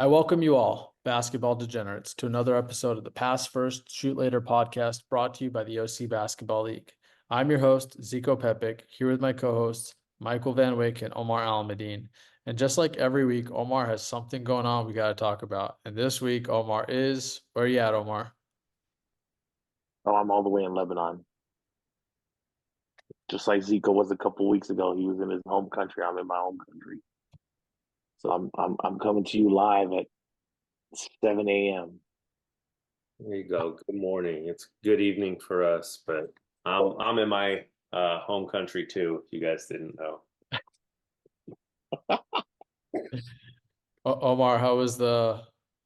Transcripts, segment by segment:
I welcome you all, basketball degenerates, to another episode of the Pass First, Shoot Later podcast brought to you by the OC Basketball League. I'm your host, Zico Pepic, here with my co-hosts, Michael Van Wyck and Omar Almadine. And just like every week, Omar has something going on we got to talk about. And this week, Omar is, where are you at, Omar? Oh, I'm all the way in Lebanon. Just like Zico was a couple weeks ago. He was in his home country. I'm in my home country. So I'm coming to you live at 7 a.m. There you go. Good morning. It's good evening for us, but I'm in my home country too, if you guys didn't know. Omar, how was the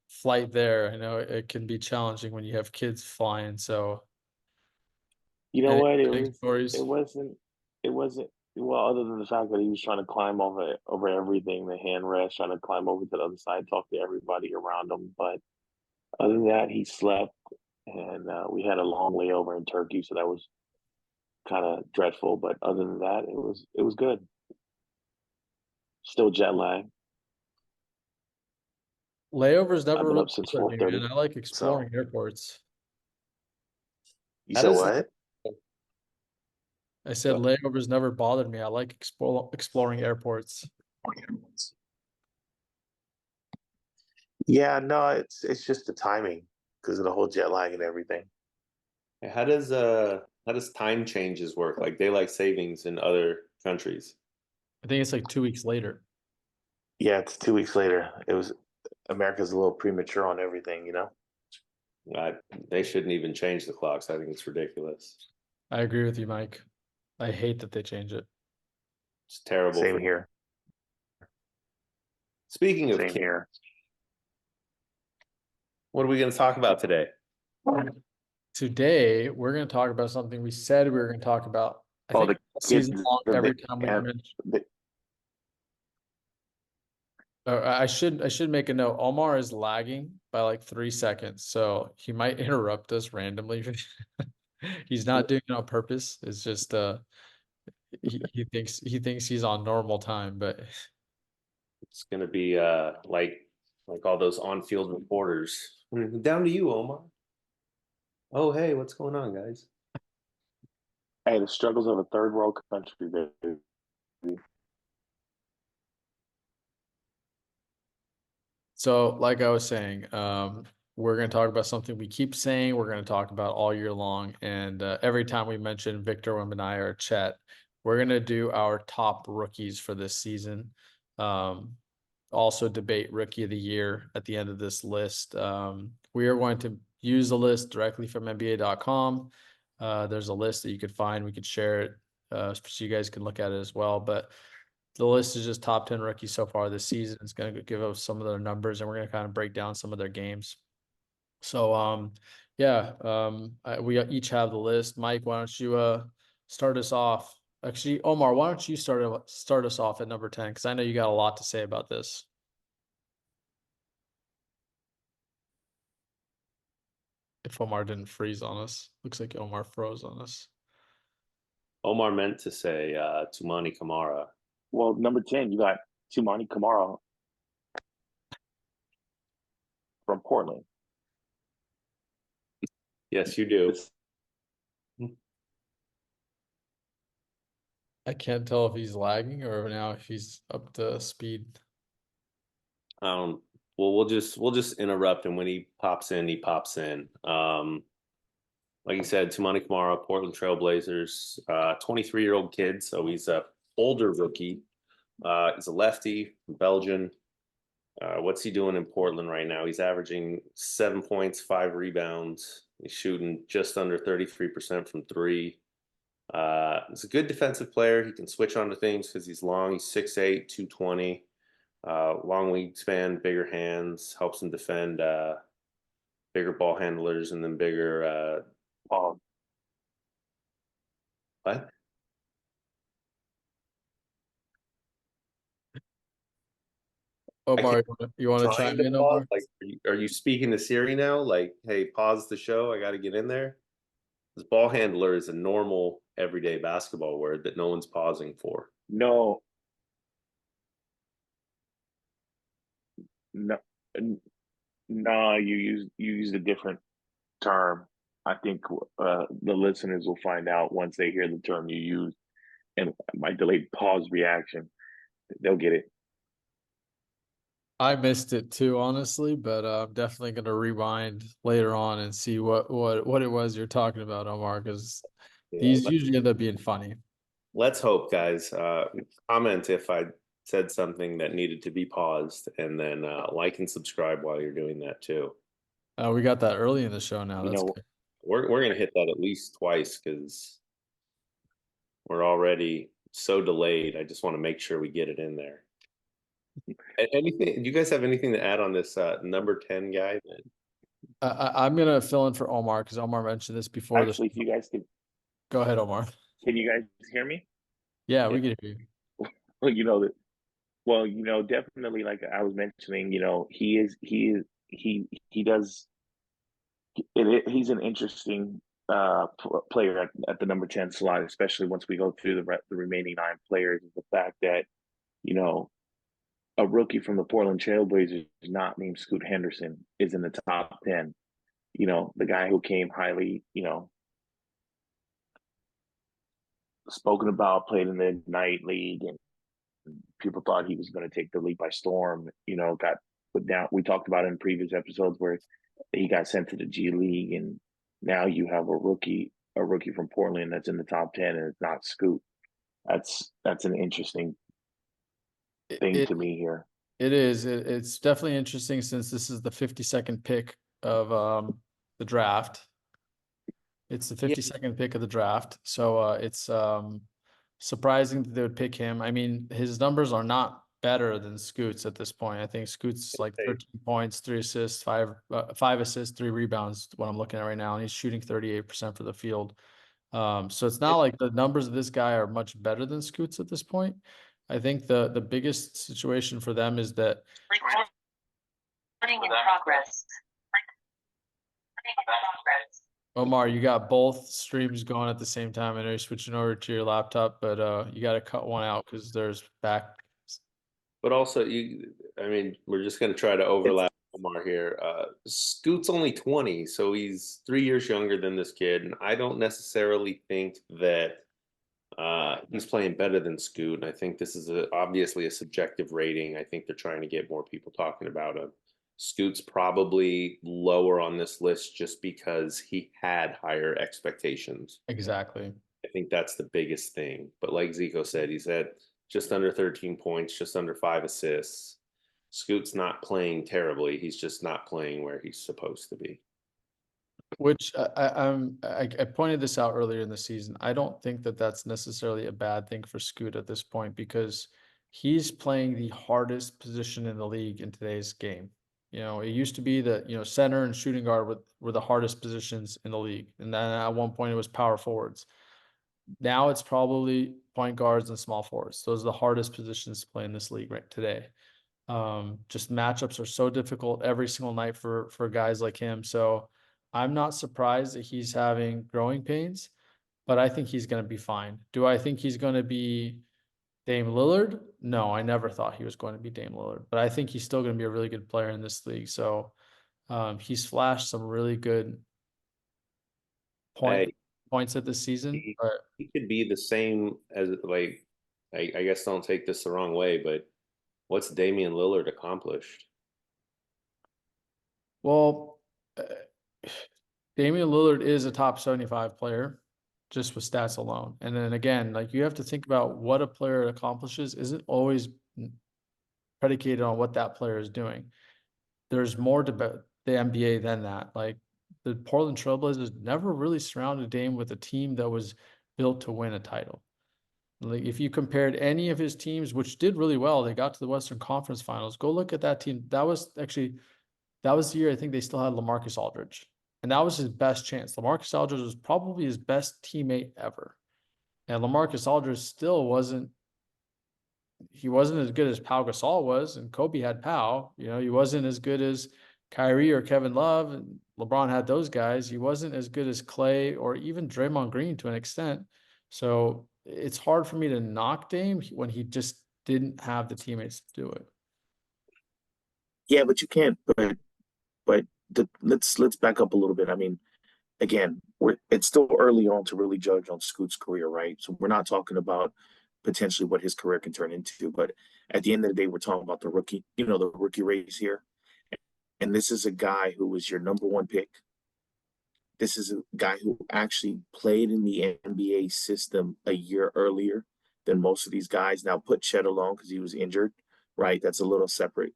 flight there? I know it can be challenging when you have kids flying. So, You know any what? It exciting was it stories? wasn't it wasn't well, other than the fact that he was trying to climb over everything, the handrest, trying to climb over to the other side, talk to everybody around him. But other than that, he slept, and we had a long layover in Turkey, so that was kind of dreadful. But other than that, it was good. Still jet lag. Layovers I've never been really up since bother me, man. 4:30. I like So exploring airports. you How said does what? I said layovers never bothered me. I like exploring airports. Yeah, no, it's just the timing because of the whole jet lag and everything. how does time changes work, like daylight savings in other countries? I think it's like 2 weeks later. Yeah, it's 2 weeks later. It was America's a little premature on everything, you know? I, they shouldn't even change the clocks. I think it's ridiculous. I agree with you, Mike. I hate that they change it. It's terrible Same for. here. Speaking of Same kids, here. what are we going to talk about today? Today, we're going to talk about something we said we were going to talk about. I Oh, think the all kids season long, and every time we mention. the I should make a note. Omar is lagging by like 3 seconds, so he might interrupt us randomly. He's not doing it on purpose. It's just he thinks he's on normal time, but It's going to be like all those on-field reporters. Down to you, Omar. Oh, hey, what's going on, guys? hey, the struggles of a third world country, baby. so like I was saying, we're going to talk about something we keep saying we're going to talk about all year long, and every time we mention Victor Wembanyama or Chet, we're going to do our top rookies for this season. Um, Also debate rookie of the year at the end of this list. We are going to use the list directly from NBA.com. There's a list that you could find. We could share it so you guys can look at it as well. But the list is just top 10 rookies so far this season. It's going to give us some of their numbers, and we're going to kind of break down some of their games. So, yeah, we each have the list. Mike, why don't you start us off? Actually, Omar, why don't you start us off at number 10? Because I know you got a lot to say about this. If Omar didn't freeze on us. Looks like Omar froze on us. Omar meant to say Tumani Kamara. Well, number 10, you got Tumani Kamara from Portland. Yes, you do. This I can't tell if he's lagging or now if he's up to speed. Well, we'll just interrupt, and when he pops in, he pops in. Like you said, Tumani Kamara, Portland Trailblazers, 23-year-old kid, so he's a older rookie. He's a lefty from Belgium. What's he doing in Portland right now? He's averaging 7 points, 5 rebounds. He's shooting just under 33% from three. He's a good defensive player. He can switch onto things because he's long. He's 6'8", 220. Long wingspan, bigger hands, helps him defend bigger ball handlers and then bigger um, what? I can't Omar, you want to trying chime to in, pause. Omar? Like, are you speaking to Siri now? Like, hey, pause the show. I got to get in there. This ball handler is a normal everyday basketball word that no one's pausing for. no, no, No, you used a different term. I think the listeners will find out once they hear the term you use and my delayed pause reaction. They'll get it. I missed it too, honestly, but I'm definitely gonna rewind later on and see what it was you're talking about, Omar, because Yeah, these usually end up being funny. let's hope, guys. Comment if I said something that needed to be paused, and then like and subscribe while you're doing that too. We got that early in the show now. You That's know, good. We're gonna hit that at least twice because we're already so delayed. I just want to make sure we get it in there. Anything? Do you guys have anything to add on this number 10 guy? I'm gonna fill in for Omar because Omar mentioned this before this. actually, if you guys Go ahead, Omar. can you guys hear me? Yeah, Yeah. we can hear you. Well, you know that. Well, definitely, like I was mentioning, he does. He's an interesting player at the number 10 slot, especially once we go through the remaining 9 players. Is the fact that you know a rookie from the Portland Trailblazers, not named Scoot Henderson, is in the top 10. The guy who came highly, spoken about, played in the Ignite League, and people thought he was going to take the league by storm. Got put down. We talked about it in previous episodes where he got sent to the G League, and now you have a rookie from Portland that's in the top 10, and it's not Scoot. That's an interesting It, thing it to me here. it is. It's definitely interesting since this is the 52nd pick of the draft. It's the Yeah. 52nd pick of the draft. So it's surprising that they would pick him. I mean, his numbers are not better than Scoots at this point. I think Scoots like 13 points, 3 assists, 5 assists, 3 rebounds, what I'm looking at right now, and he's shooting 38% for the field. So it's not like the numbers of this guy are much better than Scoots at this point. I think the biggest situation for them is that Recording in progress. Omar, you got both streams going at the same time. I know you're switching over to your laptop, but you got to cut one out because there's back. But also, I mean, we're just going to try to overlap Omar here. Scoot's only 20, so he's 3 years younger than this kid. And I don't necessarily think that he's playing better than Scoot. And I think this is obviously a subjective rating. I think they're trying to get more people talking about him. Scoot's probably lower on this list just because he had higher expectations. Exactly. I think that's the biggest thing. But like Zico said, he's at just under 13 points, just under 5 assists. Scoot's not playing terribly. He's just not playing where he's supposed to be. Which I pointed this out earlier in the season. I don't think that that's necessarily a bad thing for Scoot at this point because he's playing the hardest position in the league in today's game. It used to be that, center and shooting guard were the hardest positions in the league. And then at one point it was power forwards. Now it's probably point guards and small forwards. Those are the hardest positions to play in this league right today. Just matchups are so difficult every single night for guys like him. So I'm not surprised that he's having growing pains, but I think he's going to be fine. Do I think he's going to be Dame Lillard? No, I never thought he was going to be Dame Lillard, but I think he's still going to be a really good player in this league. So he's flashed some really good points at this season. But He could be the same as, like, I guess don't take this the wrong way, but what's Damian Lillard accomplished? well, Damian Lillard is a top 75 player just with stats alone. And then again, like you have to think about what a player accomplishes isn't always predicated on what that player is doing. There's more to the NBA than that. Like the Portland Trailblazers never really surrounded Dame with a team that was built to win a title. Like if you compared any of his teams, which did really well, they got to the Western Conference Finals. Go look at that team. That was the year I think they still had LaMarcus Aldridge. And that was his best chance. LaMarcus Aldridge was probably his best teammate ever. And LaMarcus Aldridge still wasn't as good as Pau Gasol was, and Kobe had Pau. He wasn't as good as Kyrie or Kevin Love, and LeBron had those guys. He wasn't as good as Clay or even Draymond Green to an extent. So it's hard for me to knock Dame when he just didn't have the teammates to do it. Yeah, but you can't. But let's back up a little bit. I mean, again, it's still early on to really judge on Scoot's career, right? So we're not talking about potentially what his career can turn into, but at the end of the day, we're talking about the rookie, the rookie race here. And this is a guy who was your number one pick. This is a guy who actually played in the NBA system a year earlier than most of these guys. Now put Chet alone because he was injured, right? That's a little separate,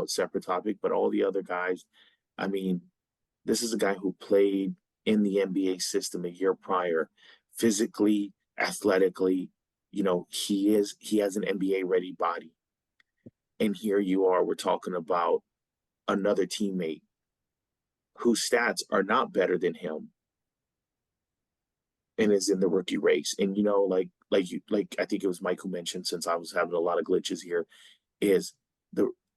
separate topic. But all the other guys, I mean, this is a guy who played in the NBA system a year prior, physically, athletically. He has an NBA ready body. And here you are, we're talking about another teammate whose stats are not better than him and is in the rookie race. And like I think it was Mike who mentioned, since I was having a lot of glitches here, is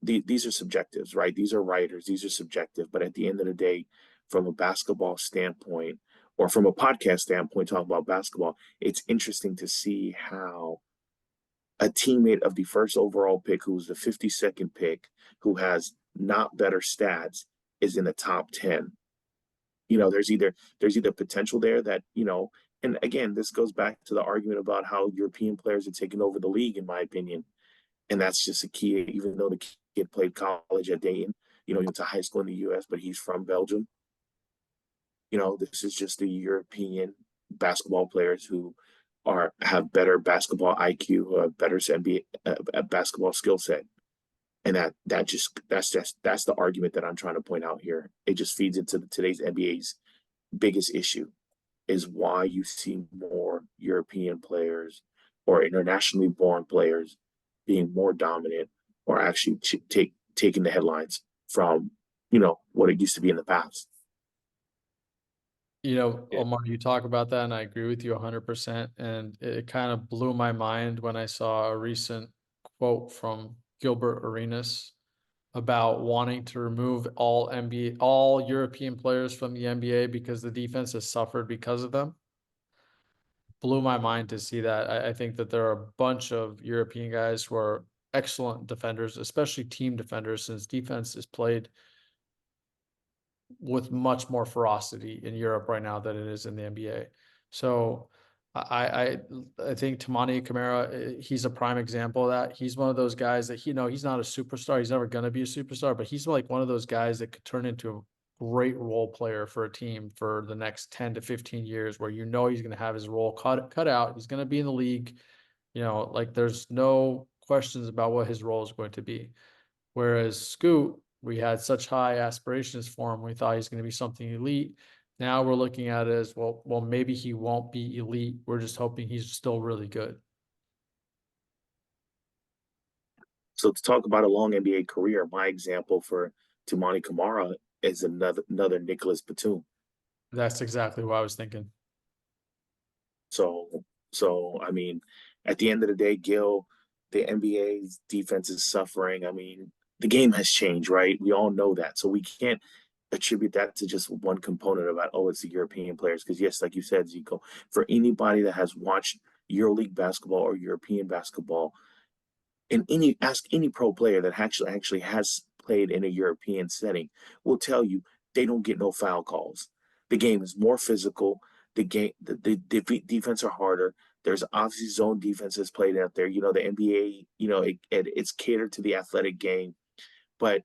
these are subjectives, right? These are writers, these are subjective. But at the end of the day, from a basketball standpoint, or from a podcast standpoint, talking about basketball, it's interesting to see how a teammate of the first overall pick, who was the 52nd pick, who has not better stats, is in the top 10. There's either potential there that, and again, this goes back to the argument about how European players are taking over the league, in my opinion. And that's just a key, even though the kid played college at Dayton, he went to high school in the US, but he's from Belgium. This is just the European basketball players who have better basketball IQ, who have better NBA basketball skill set. And that's the argument that I'm trying to point out here. It just feeds into today's NBA's biggest issue, is why you see more European players or internationally born players being more dominant, or actually taking the headlines from what it used to be in the past. Omar, you talk about that, and I agree with you 100%. And it kind of blew my mind when I saw a recent quote from Gilbert Arenas about wanting to remove all European players from the NBA because the defense has suffered because of them. Blew my mind to see that. I think that there are a bunch of European guys who are excellent defenders, especially team defenders, since defense is played with much more ferocity in Europe right now than it is in the NBA. So I think Toumani Camara, he's a prime example of that. He's one of those guys that he's not a superstar. He's never going to be a superstar, but he's like one of those guys that could turn into a great role player for a team for the next 10 to 15 years, where he's going to have his role cut out. He's going to be in the league. Like there's no questions about what his role is going to be. Whereas Scoot, we had such high aspirations for him. We thought he's going to be something elite. Now we're looking at it as, well, maybe he won't be elite. We're just hoping he's still really good. So to talk about a long NBA career, my example for Toumani Camara is another Nicholas Batum. That's exactly what I was thinking. So I mean, at the end of the day, Gil, the NBA's defense is suffering. I mean, the game has changed, right? We all know that. So we can't attribute that to just one component about, it's the European players. Because yes, like you said, Zico, for anybody that has watched EuroLeague basketball or European basketball, and ask any pro player that actually has played in a European setting, will tell you they don't get no foul calls. The game is more physical. The defense are harder. There's obviously zone defenses played out there. The NBA, it's catered to the athletic game, but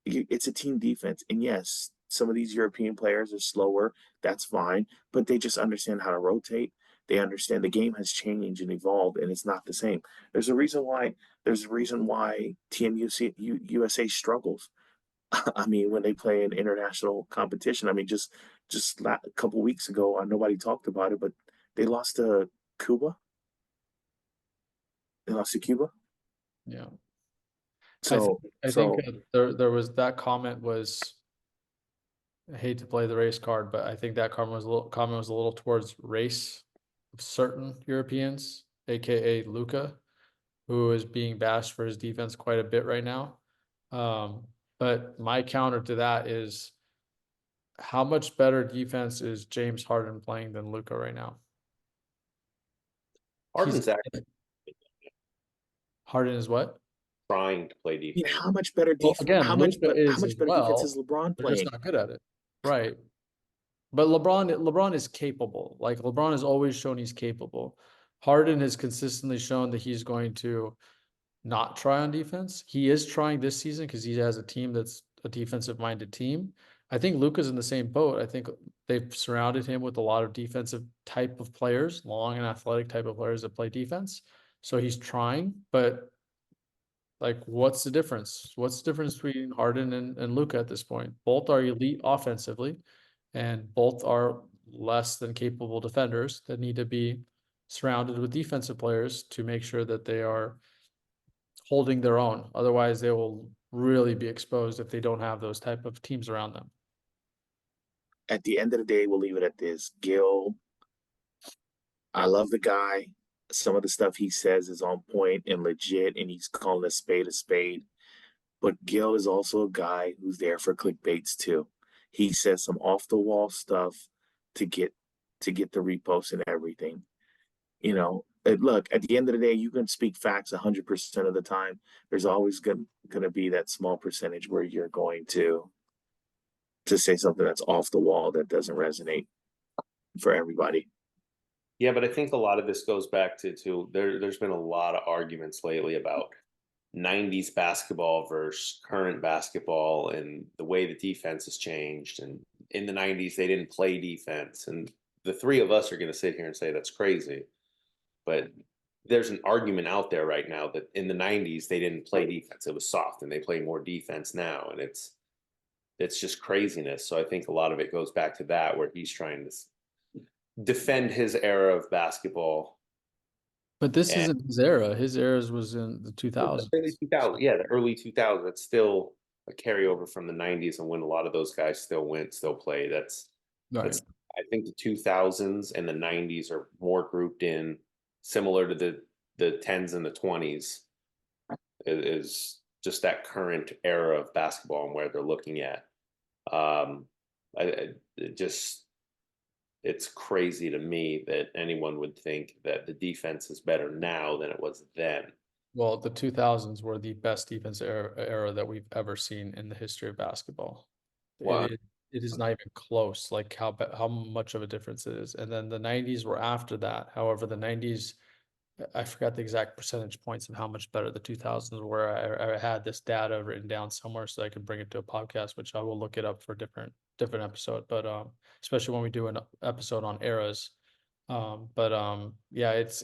it's a team defense. And yes, some of these European players are slower. That's fine, but they just understand how to rotate. They understand the game has changed and evolved, and it's not the same. There's a reason why Team USA struggles. I mean, when they play in international competition. I mean, just a couple of weeks ago, nobody talked about it, but they lost to Cuba. They lost to Cuba. Yeah. So I think there was that comment was, I hate to play the race card, but I think that comment was a little towards race of certain Europeans, aka Luka, who is being bashed for his defense quite a bit right now. But my counter to that is, how much better defense is James Harden playing than Luka right now? Harden is trying to play I mean, defense. how much better Well, defense? again, How much Luka how is much as better defense is well. LeBron They're just playing? not good at it. Right. But LeBron is capable. Like LeBron has always shown he's capable. Harden has consistently shown that he's going to not try on defense. He is trying this season because he has a team that's a defensive minded team. I think Luka's in the same boat. I think they've surrounded him with a lot of defensive type of players, long and athletic type of players that play defense. So he's trying, but like, what's the difference? What's the difference between Harden and Luka at this point? Both are elite offensively, and both are less than capable defenders that need to be surrounded with defensive players to make sure that they are holding their own. Otherwise, they will really be exposed if they don't have those type of teams around them. At the end of the day, we'll leave it at this. Gil, I love the guy. Some of the stuff he says is on point and legit, and he's calling a spade a spade. But Gil is also a guy who's there for clickbaits too. He says some off the wall stuff to get the reposts and everything. You know, look, at the end of the day, you can speak facts 100% of the time. There's always gonna be that small percentage where you're going to say something that's off the wall that doesn't resonate for everybody. Yeah, but I think a lot of this goes back to there's been a lot of arguments lately about 90s basketball versus current basketball and the way the defense has changed. And in the 90s, they didn't play defense. And the three of us are going to sit here and say that's crazy. But there's an argument out there right now that in the 90s, they didn't play defense. It was soft, and they play more defense now. And it's just craziness. So I think a lot of it goes back to that, where he's trying to defend his era of basketball. But this And isn't his era. His eras was in the 2000s. the early 2000s, yeah, the early 2000s. That's still a carryover from the 90s, and when a lot of those guys still went, still play. That's Right. I think the 2000s and the 90s are more grouped in, similar to the 10s and the 20s. Is just that current era of basketball and where they're looking at. It just, it's crazy to me that anyone would think that the defense is better now than it was then. Well, the 2000s were the best defense era that we've ever seen in the history of basketball. Wow. It is not even close, like how much of a difference it is. And then the 90s were after that. However, the 90s, I forgot the exact percentage points of how much better the 2000s were. I had this data written down somewhere so I could bring it to a podcast, which I will look it up for a different episode. But especially when we do an episode on eras. Yeah, it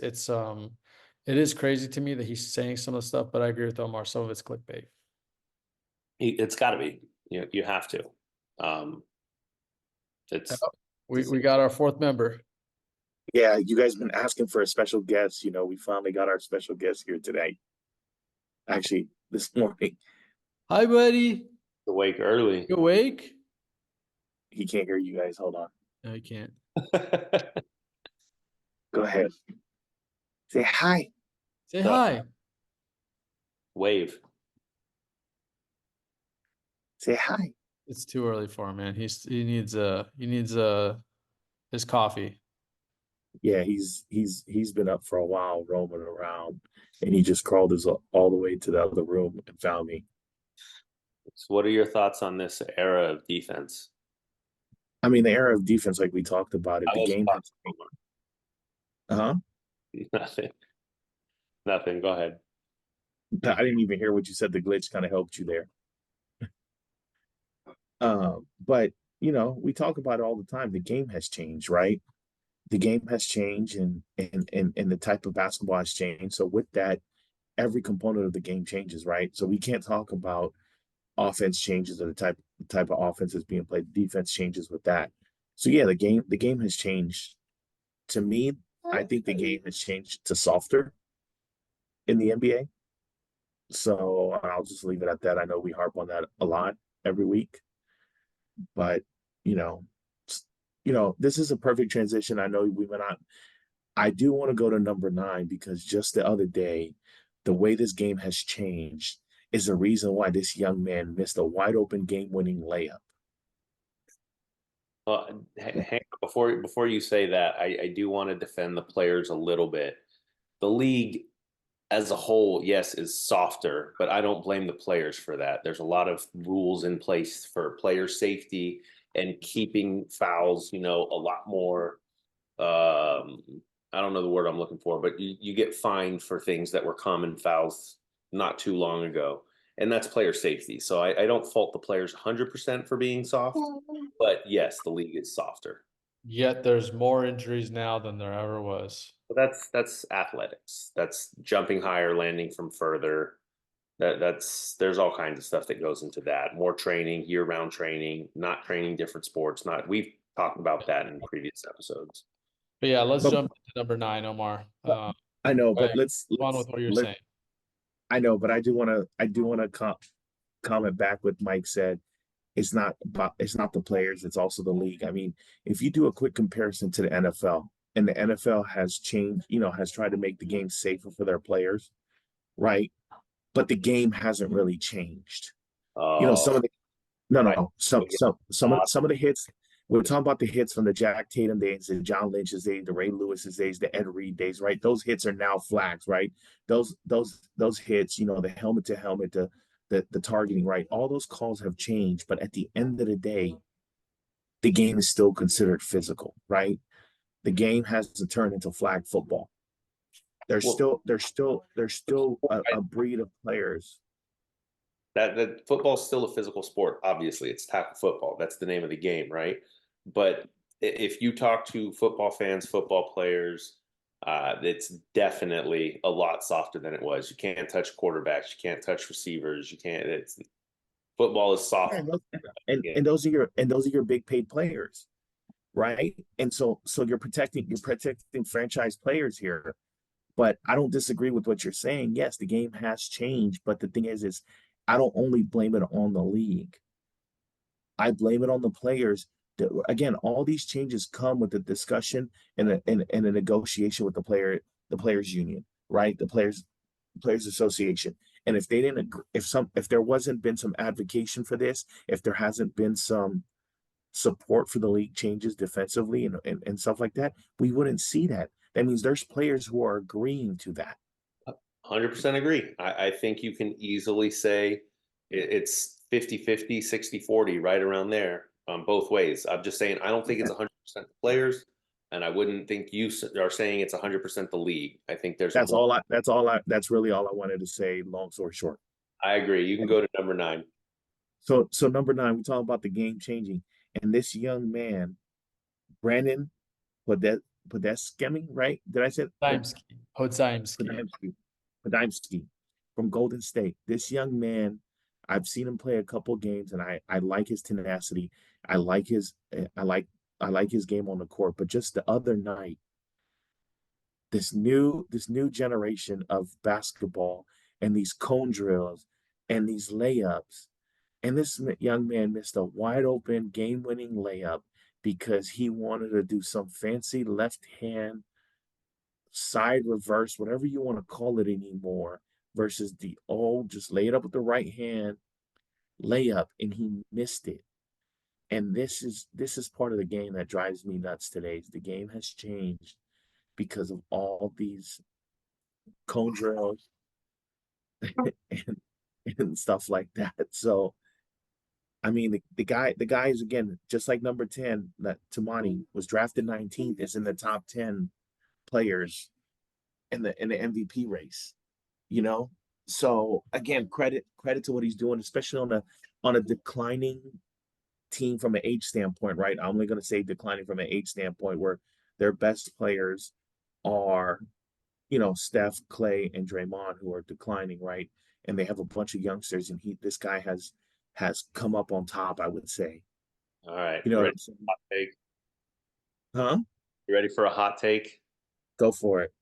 is crazy to me that he's saying some of the stuff, but I agree with Omar. Some of it's clickbait. It's got to be. You have to. It's We got our fourth member. Yeah, you guys been asking for a special guest. You know, we finally got our special guest here today. Actually, this morning. Hi, buddy. awake early. You awake? He can't hear you guys. Hold on. No, you can't. Go ahead. Say hi. Say hi. Wave. Say hi. It's too early for him, man. He needs his coffee. Yeah, he's been up for a while roaming around, and he just crawled all the way to the other room and found me. So what are your thoughts on this era of defense? I mean, the era of defense, like we talked about it, the game has Nothing. Nothing. Go ahead. I didn't even hear what you said. The glitch kind of helped you there. But you know, we talk about it all the time. The game has changed, right? The game has changed, and the type of basketball has changed. So with that, every component of the game changes, right? So we can't talk about offense changes or the type of offense that's being played. Defense changes with that. So yeah, the game has changed. To me, I think the game has changed to softer in the NBA. So I'll just leave it at that. I know we harp on that a lot every week, but you know, this is a perfect transition. I know we went on. I do want to go to number 9 because just the other day, the way this game has changed is the reason why this young man missed a wide open game-winning layup. Before you say that, I do want to defend the players a little bit. The league as a whole, yes, is softer, but I don't blame the players for that. There's a lot of rules in place for player safety and keeping fouls, a lot more. I don't know the word I'm looking for, but you get fined for things that were common fouls not too long ago. And that's player safety. So I don't fault the players 100% for being soft, but yes, the league is softer. Yet there's more injuries now than there ever was. But that's athletics. That's jumping higher, landing from further. There's all kinds of stuff that goes into that. More training, year-round training, not training different sports. We've talked about that in previous episodes. But yeah, let's But- jump into number 9, Omar. I know, go but ahead. let's Go on with what you're let- saying. I know, but I do want to comment back what Mike said. It's not the players, it's also the league. I mean, if you do a quick comparison to the NFL, and the NFL has changed, has tried to make the game safer for their players, right? But the game hasn't really changed. Some of the some of the hits. We're talking about the hits from the Jack Tatum days, the John Lynch's days, the Ray Lewis's days, the Ed Reed days, right? Those hits are now flags, right? Those hits, the helmet to helmet, the targeting, right? All those calls have changed, but at the end of the day, the game is still considered physical, right? The game has to turn into flag football. There's still a breed of players. That football's still a physical sport. Obviously, it's tackle football. That's the name of the game, right? But if you talk to football fans, football players, it's definitely a lot softer than it was. You can't touch quarterbacks. You can't touch receivers. You can't. Football is soft. And those are your big paid players, right? And so you're protecting franchise players here. But I don't disagree with what you're saying. Yes, the game has changed, but the thing is I don't only blame it on the league. I blame it on the players. Again, all these changes come with a discussion and a negotiation with the players union, right? The players association. And if they didn't agree, if there wasn't been some advocacy for this, if there hasn't been some support for the league changes defensively and stuff like that, we wouldn't see that. That means there's players who are agreeing to that. 100% agree. I think you can easily say it's 50-50, 60-40, right around there, both ways. I'm just saying I don't think it's 100% the players, and I wouldn't think you are saying it's 100% the league. I think there's that's really all I wanted to say, long story short. I agree. You can go to number 9. So number 9, we talk about the game changing, and this young man, Brandon Podeskemi, right? Did I say Podimski from Golden State. This young man, I've seen him play a couple games, and I like his tenacity. I like his game on the court. But just the other night, this new generation of basketball and these cone drills and these layups, and this young man missed a wide open game-winning layup because he wanted to do some fancy left hand side reverse, whatever you want to call it anymore, versus the old just lay it up with the right hand layup, and he missed it. And this is part of the game that drives me nuts today. The game has changed because of all these cone drills and stuff like that. So I mean, the guy is, again, just like number 10, that Tamani was drafted 19th, is in the top 10 players in the MVP race, So again, credit to what he's doing, especially on a declining team from an age standpoint, right? I'm only going to say declining from an age standpoint, where their best players are, Steph, Clay, and Draymond, who are declining, right? And they have a bunch of youngsters, and this guy has come up on top, I would say. All right. Ready for a hot take? Huh? You ready for a hot take? Go for it.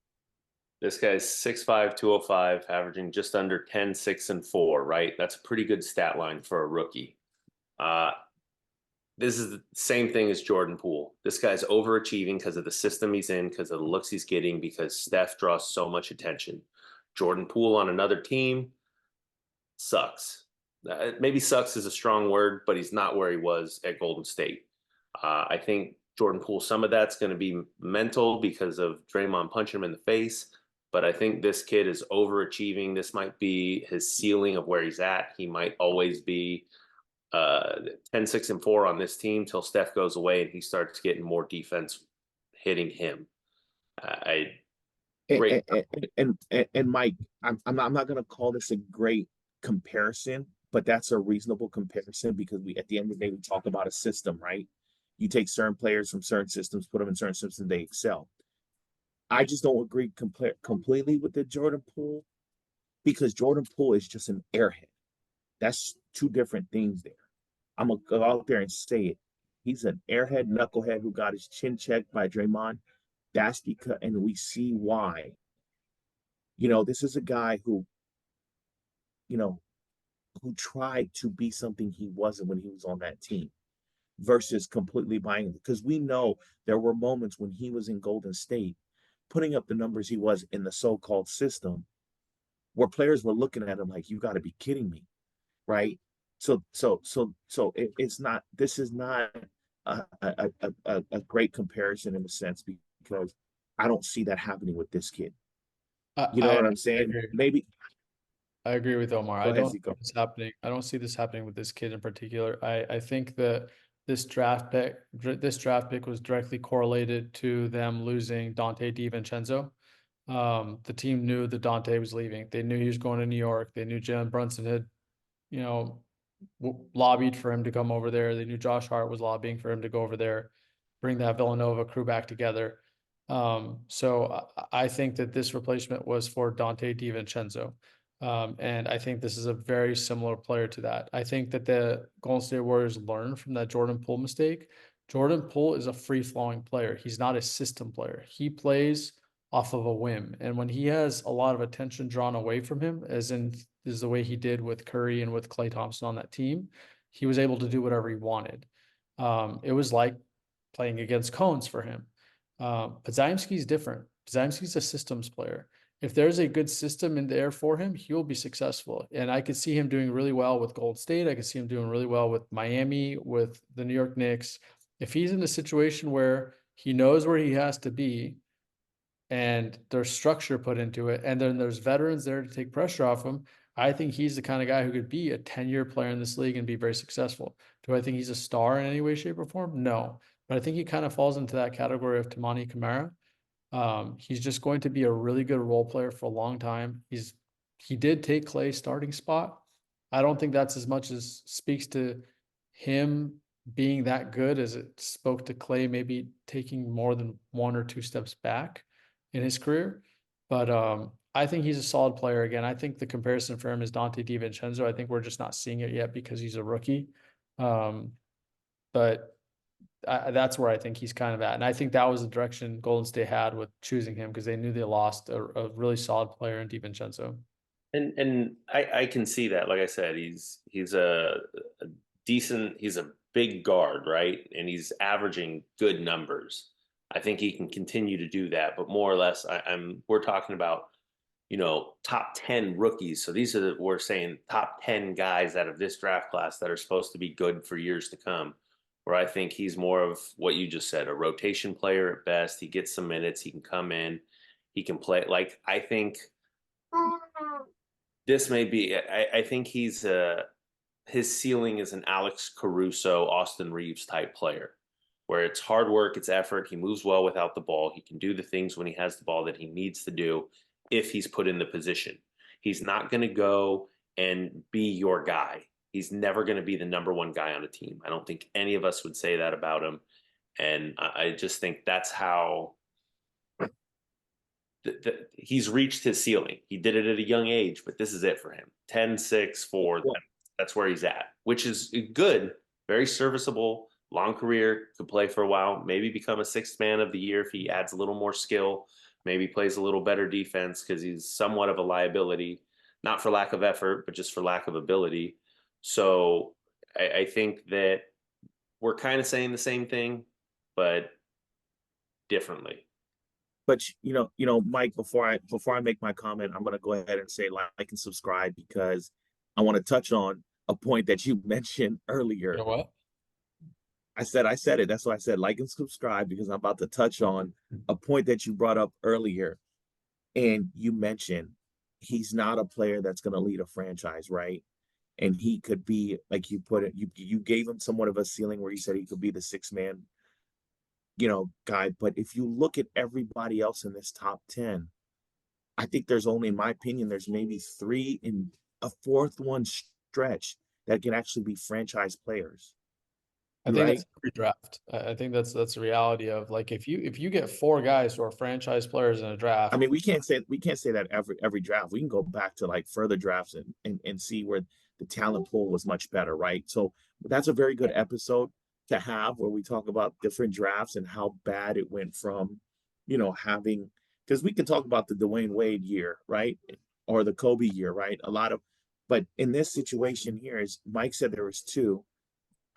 This guy's 6'5", 205, averaging just under 10, 6, and 4, right? That's a pretty good stat line for a rookie. This is the same thing as Jordan Poole. This guy's overachieving because of the system he's in, because of the looks he's getting, because Steph draws so much attention. Jordan Poole on another team sucks. Maybe sucks is a strong word, but he's not where he was at Golden State. I think Jordan Poole, some of that's going to be mental because of Draymond punching him in the face, but I think this kid is overachieving. This might be his ceiling of where he's at. He might always be 10, 6, and 4 on this team till Steph goes away and he starts getting more defense hitting him. Great. And Mike, I'm not gonna call this a great comparison, but that's a reasonable comparison because we at the end of the day we talk about a system, right? You take certain players from certain systems, put them in certain systems, they excel. I just don't agree completely with the Jordan Poole because Jordan Poole is just an airhead. That's two different things there. I'm gonna go out there and say it. He's an airhead knucklehead who got his chin checked by Draymond. That's because, and we see why. You know, this is a guy who, you know, who tried to be something he wasn't when he was on that team versus completely buying it. Because we know there were moments when he was in Golden State, putting up the numbers he was in the so-called system, where players were looking at him like, you got to be kidding me, right? So it's not, this is not a great comparison in a sense because I don't see that happening with this kid. You know what I'm saying? Maybe I agree with Omar. Go I ahead, don't see Zico. this happening. I don't see this happening with this kid in particular. I think that this draft pick was directly correlated to them losing Dante DiVincenzo. The team knew that Dante was leaving. They knew he was going to New York. They knew Jalen Brunson had, you know, lobbied for him to come over there. They knew Josh Hart was lobbying for him to go over there, bring that Villanova crew back together. So I think that this replacement was for Dante DiVincenzo. And I think this is a very similar player to that. I think that the Golden State Warriors learned from that Jordan Poole mistake. Jordan Poole is a free-flowing player. He's not a system player. He plays off of a whim. And when he has a lot of attention drawn away from him, as in is the way he did with Curry and with Klay Thompson on that team, he was able to do whatever he wanted. It was like playing against cones for him. Podziemski's different. Podziemski's a systems player. If there's a good system in there for him, he will be successful. And I could see him doing really well with Golden State. I could see him doing really well with Miami, with the New York Knicks. If he's in a situation where he knows where he has to be and there's structure put into it, and then there's veterans there to take pressure off him, I think he's the kind of guy who could be a 10-year player in this league and be very successful. Do I think he's a star in any way, shape, or form? No. But I think he kind of falls into that category of Toumani Camara. He's just going to be a really good role player for a long time. He did take Klay's starting spot. I don't think that's as much as speaks to him being that good as it spoke to Klay maybe taking more than 1 or 2 steps back in his career. But I think he's a solid player. Again, I think the comparison for him is Dante DiVincenzo. I think we're just not seeing it yet because he's a rookie. But that's where I think he's kind of at. And I think that was the direction Golden State had with choosing him because they knew they lost a really solid player in DiVincenzo. And I can see that. Like I said, he's a decent, he's a big guard, right? And he's averaging good numbers. I think he can continue to do that, but more or less, we're talking about, you know, top 10 rookies. So we're saying top 10 guys out of this draft class that are supposed to be good for years to come. Where I think he's more of what you just said, a rotation player at best. He gets some minutes, he can come in, he can play. Like, I think this may be, I think his ceiling is an Alex Caruso, Austin Reeves type player, where it's hard work, it's effort. He moves well without the ball. He can do the things when he has the ball that he needs to do if he's put in the position. He's not going to go and be your guy. He's never going to be the number 1 guy on a team. I don't think any of us would say that about him. And I just think that's how he's reached his ceiling. He did it at a young age, but this is it for him. 10, 6, 4, that's where he's at, which is good, very serviceable, long career, could play for a while, maybe become a 6th man of the year if he adds a little more skill, maybe plays a little better defense because he's somewhat of a liability, not for lack of effort, but just for lack of ability. So I think that we're kind of saying the same thing, but differently. But you know, Mike, before I make my comment, I'm gonna go ahead and say like and subscribe because I want to touch on a point that you mentioned earlier. You know what? I said it. That's why I said like and subscribe because I'm about to touch on a point that you brought up earlier. And you mentioned he's not a player that's going to lead a franchise, right? And he could be, like you put it, you gave him somewhat of a ceiling where you said he could be the six man, guy. But if you look at everybody else in this top 10, I think there's only, in my opinion, there's maybe three in a fourth one stretch that can actually be franchise players. I think Right? that's every draft. I think that's the reality of, like, if you get four guys who are franchise players in a I draft. mean, we can't say that every draft. We can go back to like further drafts and see where the talent pool was much better, right? So that's a very good episode to have where we talk about different drafts and how bad it went from, having, because we can talk about the Dwayne Wade year, right? Or the Kobe year, right? But in this situation here, as Mike said, there was two.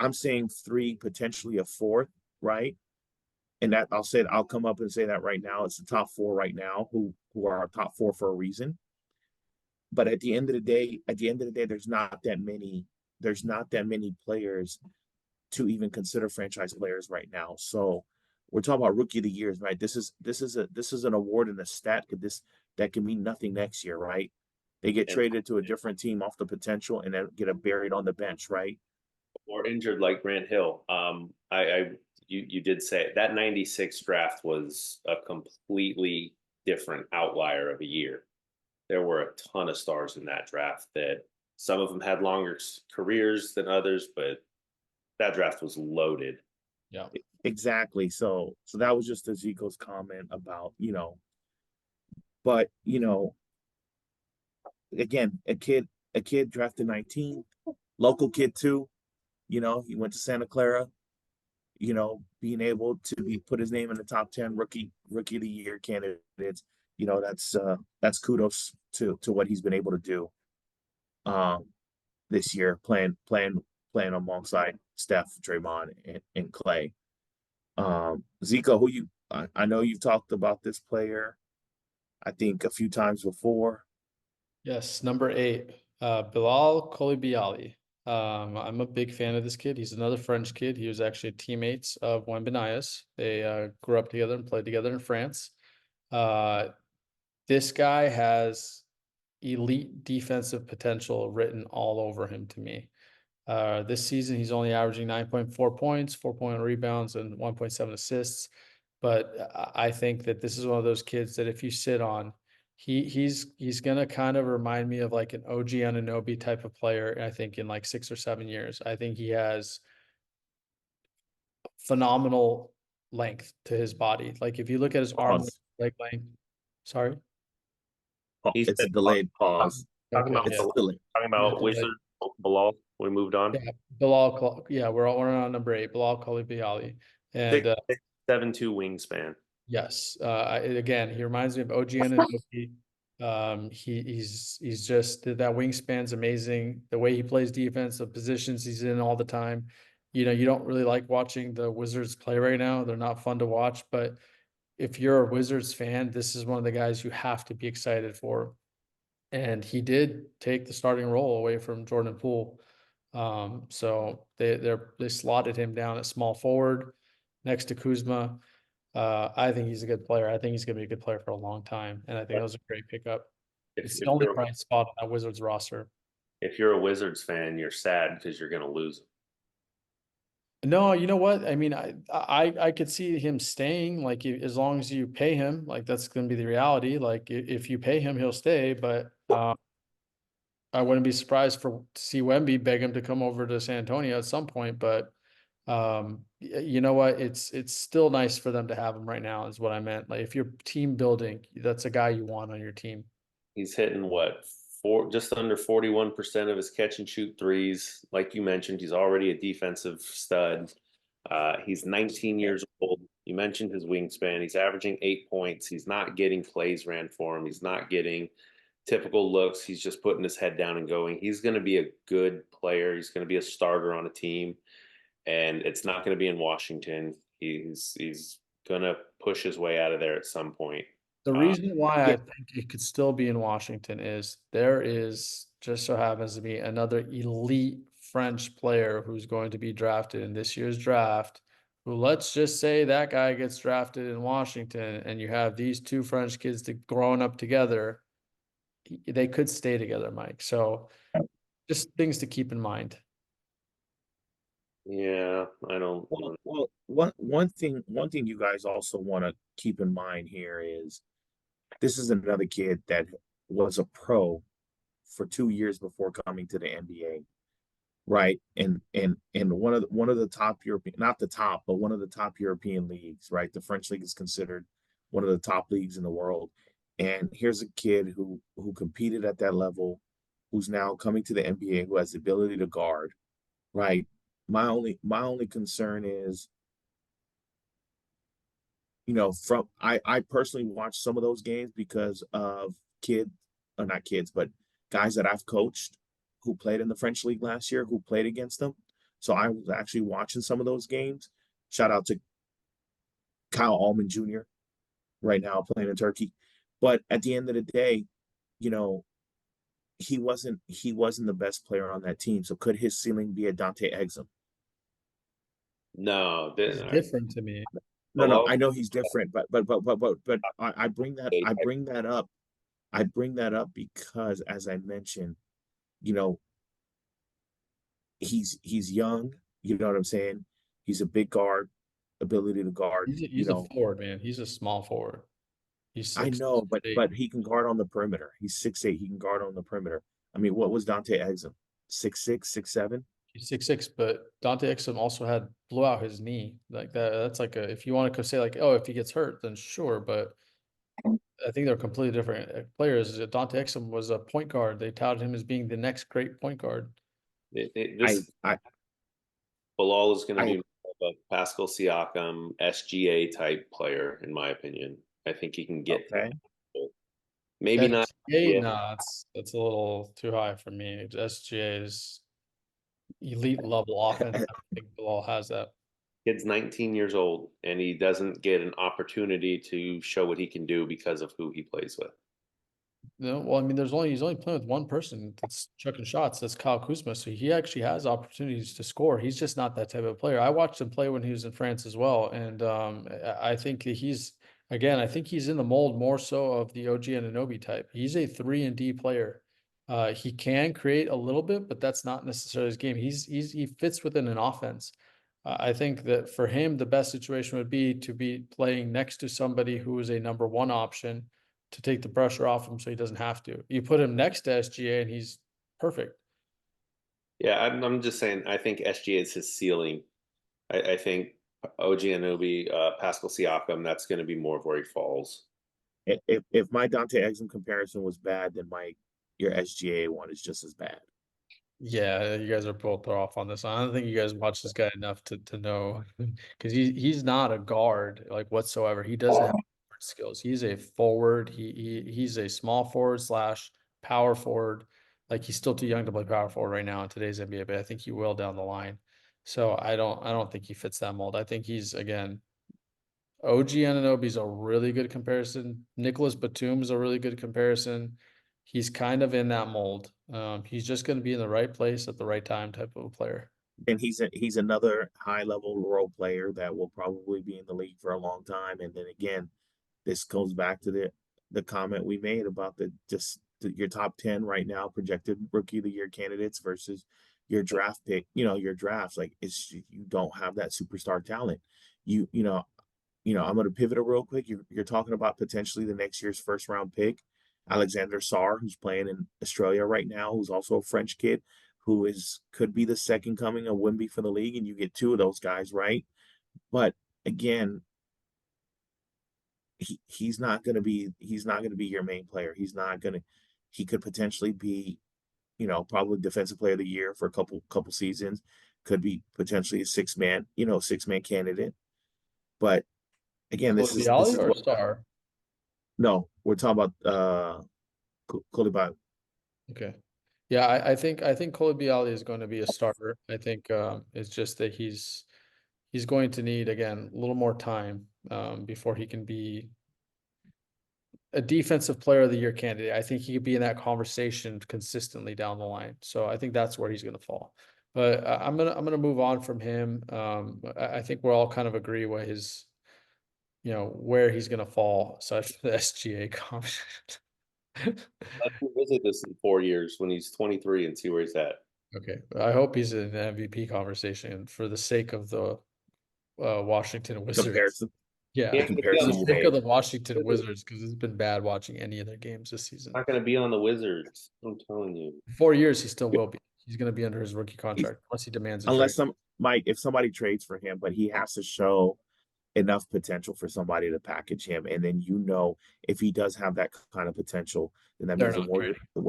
I'm saying three, potentially a fourth, right? And that I'll come up and say that right now. It's the top four right now who are our top four for a reason. But at the end of the day, there's not that many players to even consider franchise players right now. So we're talking about rookie of the years, right? This is an award and a stat that can mean nothing next year, right? They get And- traded to a different team off the potential and then get buried on the bench, right? Or injured like Grant Hill. You did say that 96 draft was a completely different outlier of a year. There were a ton of stars in that draft that some of them had longer careers than others, but that draft was loaded. Yeah. Exactly. So that was just Ezekiel's comment about, but again, a kid drafted 19, local kid too. He went to Santa Clara, being able to put his name in the top 10 rookie of the year candidates, that's kudos to what he's been able to do this year, playing alongside Steph, Draymond, and Clay. Zico, I know you've talked about this player, I think a few times before. Yes, number 8, Bilal Koulibaly. I'm a big fan of this kid. He's another French kid. He was actually teammates of Wembanyama. They grew up together and played together in France. This guy has elite defensive potential written all over him to me. This season, he's only averaging 9.4 points, 4.1 rebounds, and 1.7 assists. But I think that this is one of those kids that if you sit on, he's gonna kind of remind me of like an OG Anunoby type of player. I think in like 6 or 7 years, I think he has phenomenal length to his body. Like if you look at his arm leg length, sorry. He It's a said- delayed pause. Talking about, Okay, It's delayed. talking about Yeah, Wizard Bilal. We moved on. Yeah, Bilal. Yeah, we're on number 8, Bilal Koulibaly, and 6'7" wingspan. yes, again, he reminds me of OG Anunoby. He's just that wingspan's amazing. The way he plays defense, the positions he's in all the time. You don't really like watching the Wizards play right now. They're not fun to watch, but if you're a Wizards fan, this is one of the guys you have to be excited for. And he did take the starting role away from Jordan Poole. So they slotted him down at small forward next to Kuzma. I think he's a good player. I think he's going to be a good player for a long time. And I think that was a great pickup. It's the only bright spot on that Wizards roster. If you're a Wizards fan, you're sad because you're going to lose. No, you know what? I mean, I could see him staying, like as long as you pay him, like that's going to be the reality. Like if you pay him, he'll stay. But I wouldn't be surprised to see Wemby beg him to come over to San Antonio at some point. But you know what? It's still nice for them to have him right now, is what I meant. Like if you're team building, that's a guy you want on your team. He's hitting just under 41% of his catch and shoot threes. Like you mentioned, he's already a defensive stud. He's 19 years old. You mentioned his wingspan. He's averaging 8 points. He's not getting plays ran for him. He's not getting typical looks. He's just putting his head down and going. He's going to be a good player. He's going to be a starter on a team, and it's not going to be in Washington. He's going to push his way out of there at some point. The reason why I think it could still be in Washington is there is just so happens to be another elite French player who's going to be drafted in this year's draft, who, let's just say that guy gets drafted in Washington and you have these two French kids growing up together, they could stay together, Mike. So just things to keep in mind. Yeah, I don't. Well, one thing you guys also want to keep in mind here is this is another kid that was a pro for 2 years before coming to the NBA, right? And one of the top European, not the top, but one of the top European leagues, right? The French league is considered one of the top leagues in the world. And here's a kid who competed at that level, who's now coming to the NBA, who has the ability to guard, right? My only concern is, from I personally watch some of those games because of kid or not kids, but guys that I've coached who played in the French league last year, who played against them. So I was actually watching some of those games. Shout out to Kyle Allman Jr. right now playing in Turkey. But at the end of the day, you know, he wasn't the best player on that team. So could his ceiling be a Dante Exum? No, It's different to me. No, I know he's different, but I bring that up. I bring that up because, as I mentioned, you know, he's young. You know what I'm saying? He's a big guard, ability to guard. He's a forward, man. He's a small forward. He's I 6'8". know, but he can guard on the perimeter. He's 6'8". He can guard on the perimeter. I mean, what was Dante Exum? 6'6", 6'7"? He's 6'6", but Dante Exum also blew out his knee like that. That's like if you want to say like, oh, if he gets hurt, then sure. But I think they're completely different players. Dante Exum was a point guard. They touted him as being the next great point guard. This Bilal is going to be more of a Pascal Siakam SGA type player, in my opinion. I think he can get okay. maybe not. SGA, nah, that's a little too high for me. SGA is elite level offense. I don't think Bilal has that. Kid's 19 years old, and he doesn't get an opportunity to show what he can do because of who he plays with. No, well, I mean, he's only playing with one person that's chucking shots. That's Kyle Kuzma. So he actually has opportunities to score. He's just not that type of player. I watched him play when he was in France as well, and I think that I think he's in the mold more so of the OG Anunoby type. He's a 3-and-D player. He can create a little bit, but that's not necessarily his game. He fits within an offense. I think that for him, the best situation would be to be playing next to somebody who is a number one option to take the pressure off him so he doesn't have to. You put him next to SGA and he's perfect. Yeah, I'm just saying, I think SGA is his ceiling. I think OG Anunoby, Pascal Siakam, that's going to be more of where he falls. If my Dante Exum comparison was bad, then your SGA one is just as bad. Yeah, you guys are both off on this. I don't think you guys watch this guy enough to know because he's not a guard like whatsoever. He doesn't have skills. He's a forward. He's a small forward / power forward. Like he's still too young to play power forward right now in today's NBA, but I think he will down the line. So I don't think he fits that mold. I think he's again OG Anunoby's a really good comparison. Nicholas Batum's a really good comparison. He's kind of in that mold. He's just going to be in the right place at the right time type of a player. And he's another high level role player that will probably be in the league for a long time. And then again, this goes back to the comment we made about your top 10 right now projected rookie of the year candidates versus your draft pick. Your drafts, like you don't have that superstar talent. I'm going to pivot it real quick. You're talking about potentially the next year's first round pick, Alexander Sarr, who's playing in Australia right now, who's also a French kid, could be the second coming of Wemby for the league, and you get two of those guys, right? But again, he's not going to be your main player. He could potentially be, probably defensive player of the year for a couple seasons. Could be potentially a six-man candidate. But again, this is or Sarr? No, we're talking about Coulibaly. Okay. Yeah, I think Coulibaly is going to be a starter. I think it's just that he's going to need again a little more time before he can be a defensive player of the year candidate. I think he could be in that conversation consistently down the line. So I think that's where he's going to fall. But I'm gonna move on from him. I think we're all kind of agree what his, where he's gonna fall aside from the SGA comment. Let's revisit this in 4 years when he's 23 and see where he's at. Okay, I hope he's in the MVP conversation for the sake of the Washington Wizards. Comparison. Yeah, Yeah, for comparison the you sake made. of the Washington Wizards, because it's been bad watching any of their games this season. Not going to be on the Wizards. I'm telling you. 4 years, he still Yep. will be. He's going to be under his rookie contract unless he demands a Unless trade. Mike, if somebody trades for him, but he has to show enough potential for somebody to package him, and then if he does have that kind of potential, then that They're means not trading. the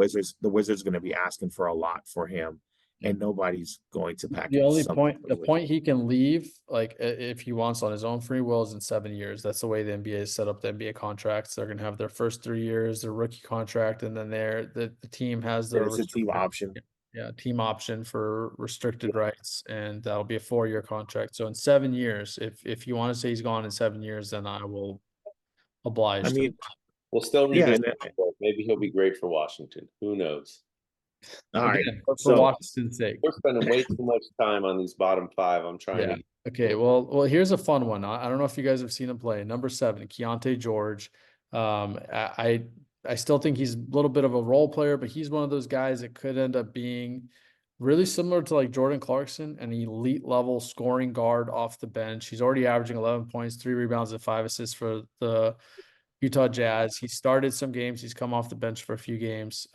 Wizards are going to be asking for a lot for him, and nobody's going to package. The only something point, for the Wizards. point he can leave, like if he wants on his own free will, is in 7 years. That's the way the NBA has set up the NBA contracts. They're gonna have their first 3 years, their rookie contract, and then the team has Then their it's a team option. team option for restricted rights, and that'll be a 4-year contract. So in 7 years, if you want to say he's gone in 7 years, then I will oblige. I mean, We'll still yeah, revisit. Maybe he'll be great for Washington. Who knows? all right. Again, for So Washington's sake. We're spending way too much time on these bottom 5. I'm trying Yeah. to. Okay. Well, here's a fun one. I don't know if you guys have seen him play. Number 7, Keontae George. I still think he's a little bit of a role player, but he's one of those guys that could end up being really similar to like Jordan Clarkson, an elite level scoring guard off the bench. He's already averaging 11 points, 3 rebounds, and 5 assists for the Utah Jazz. He started some games. He's come off the bench for a few games.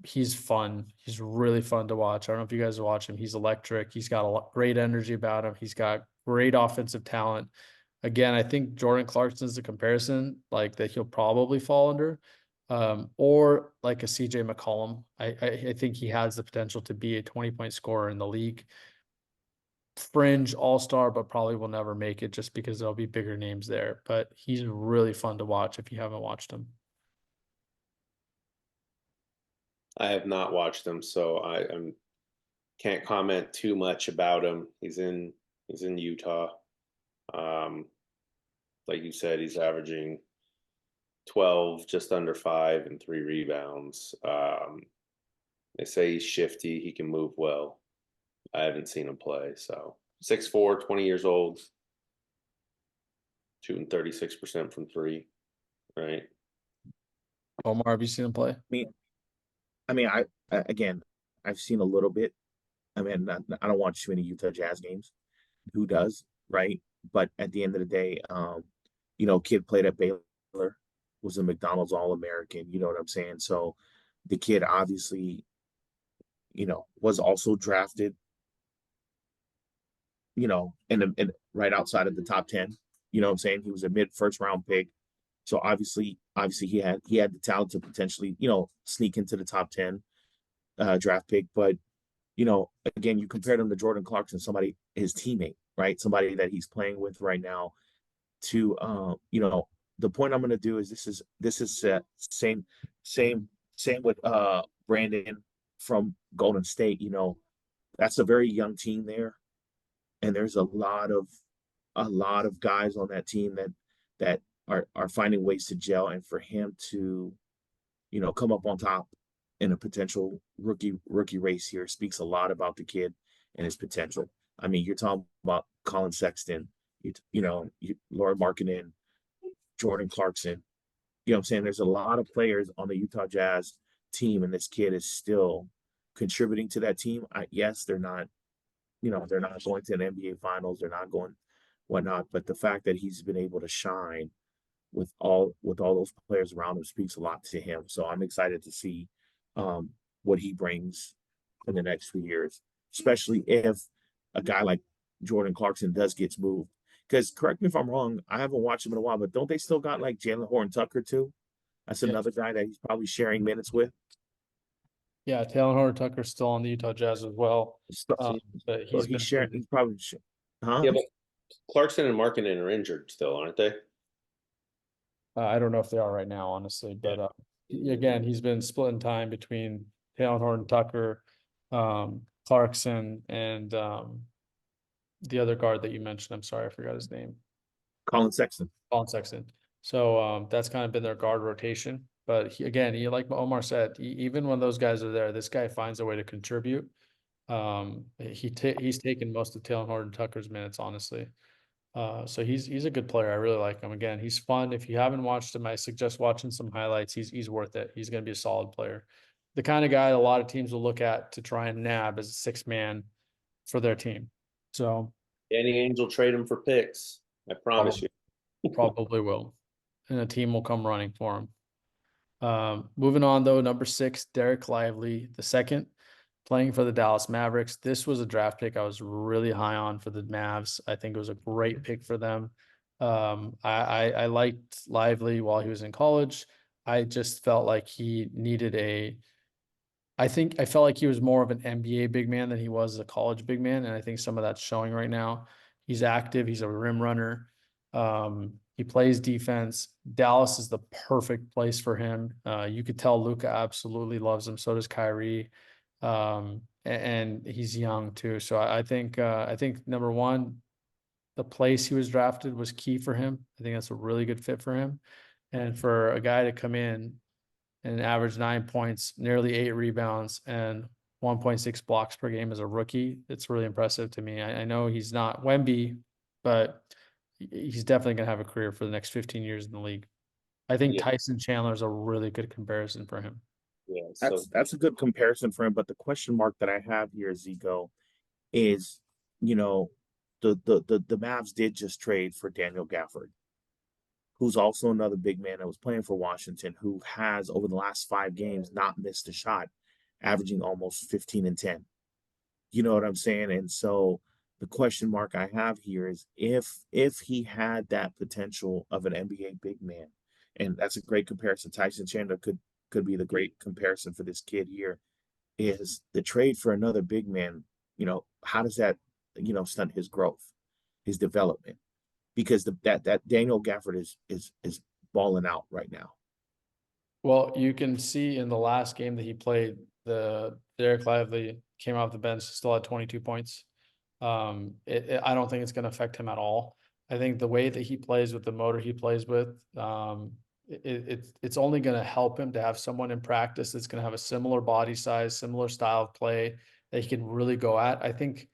He's fun. He's really fun to watch. I don't know if you guys watch him. He's electric. He's got great energy about him. He's got great offensive talent. Again, I think Jordan Clarkson is a comparison like that he'll probably fall under, or like a CJ McCollum. I think he has the potential to be a 20-point scorer in the league. Fringe all-star, but probably will never make it just because there'll be bigger names there. But he's really fun to watch if you haven't watched him. I have not watched him, so I can't comment too much about him. He's in Utah. Like you said, he's averaging 12, just under 5, and 3 rebounds. They say he's shifty. He can move well. I haven't seen him play. So 6'4", 20 years old, shooting 36% from 3. Right. Omar, have you seen him play? I mean, again, I've seen a little bit. I mean, I don't watch too many Utah Jazz games. Who does, right? But at the end of the day, kid played at Baylor, was a McDonald's All-American. You know what I'm saying? So the kid obviously, was also drafted, in right outside of the top 10. You know what I'm saying? He was a first round pick. So obviously he had the talent to potentially, sneak into the top 10 draft pick. But, again, you compared him to Jordan Clarkson, his teammate, right? Somebody that he's playing with right now to, the point I'm going to do is this is same with Brandon from Golden State. That's a very young team there. And there's a lot of guys on that team that are finding ways to gel, and for him to, come up on top in a potential rookie race here speaks a lot about the kid and his potential. I mean, you're talking about Colin Sexton, Lauri Markkanen, Jordan Clarkson. You know what I'm saying? There's a lot of players on the Utah Jazz team, and this kid is still contributing to that team. Yes, they're not going to an NBA Finals. They're not going whatnot. But the fact that he's been able to shine with all those players around him speaks a lot to him. So I'm excited to see what he brings in the next few years, especially if a guy like Jordan Clarkson does get moved. Because correct me if I'm wrong, I haven't watched him in a while, but don't they still got like Jalen Horton-Tucker too? That's another guy that he's probably sharing minutes with. Yeah, Taylor Horton-Tucker's still on the Utah Jazz as well. But He's sharing. He's probably, huh? Yeah, but Clarkson and Markkanen are injured still, aren't they? I don't know if they are right now, honestly. But again, he's been splitting time between Taylor Horton-Tucker, Clarkson, and the other guard that you mentioned. I'm sorry, I forgot his name. Colin Sexton. Colin Sexton. So that's kind of been their guard rotation. But like Omar said, even when those guys are there, this guy finds a way to contribute. He's taken most of Taylor Horton-Tucker's minutes, honestly. So he's a good player. I really like him. Again, he's fun. If you haven't watched him, I suggest watching some highlights. He's worth it. He's going to be a solid player. The kind of guy a lot of teams will look at to try and nab as a sixth man for their team. So Danny Ainge will trade him for picks. I promise you. probably will. And a team will come running for him. Moving on though, number 6, Derek Lively, the second, playing for the Dallas Mavericks. This was a draft pick I was really high on for the Mavs. I think it was a great pick for them. I liked Lively while he was in college. I just felt like he needed I felt like he was more of an NBA big man than he was a college big man, and I think some of that's showing right now. He's active. He's a rim runner. He plays defense. Dallas is the perfect place for him. You could tell Luka absolutely loves him. So does Kyrie. And he's young too. So I think number one, the place he was drafted was key for him. I think that's a really good fit for him. And for a guy to come in and average 9 points, nearly 8 rebounds, and 1.6 blocks per game as a rookie, it's really impressive to me. I know he's not Wemby, but he's definitely going to have a career for the next 15 years in the league. I think Yeah. Tyson Chandler is a really good comparison for him. Yeah, so That's a good comparison for him. But the question mark that I have here, Zico, is, you know, the Mavs did just trade for Daniel Gafford, who's also another big man that was playing for Washington, who has over the last 5 games not missed a shot, averaging almost 15 and 10. You know what I'm saying? And so the question mark I have here is if he had that potential of an NBA big man, and that's a great comparison. Tyson Chandler could be the great comparison for this kid here. Is the trade for another big man, how does that, stunt his growth, his development? Because that Daniel Gafford is balling out right now. Well, you can see in the last game that he played, the Derek Lively came off the bench, still had 22 points. I don't think it's going to affect him at all. I think the way that he plays with the motor he plays with, it's only going to help him to have someone in practice that's going to have a similar body size, similar style of play that he can really go at. I think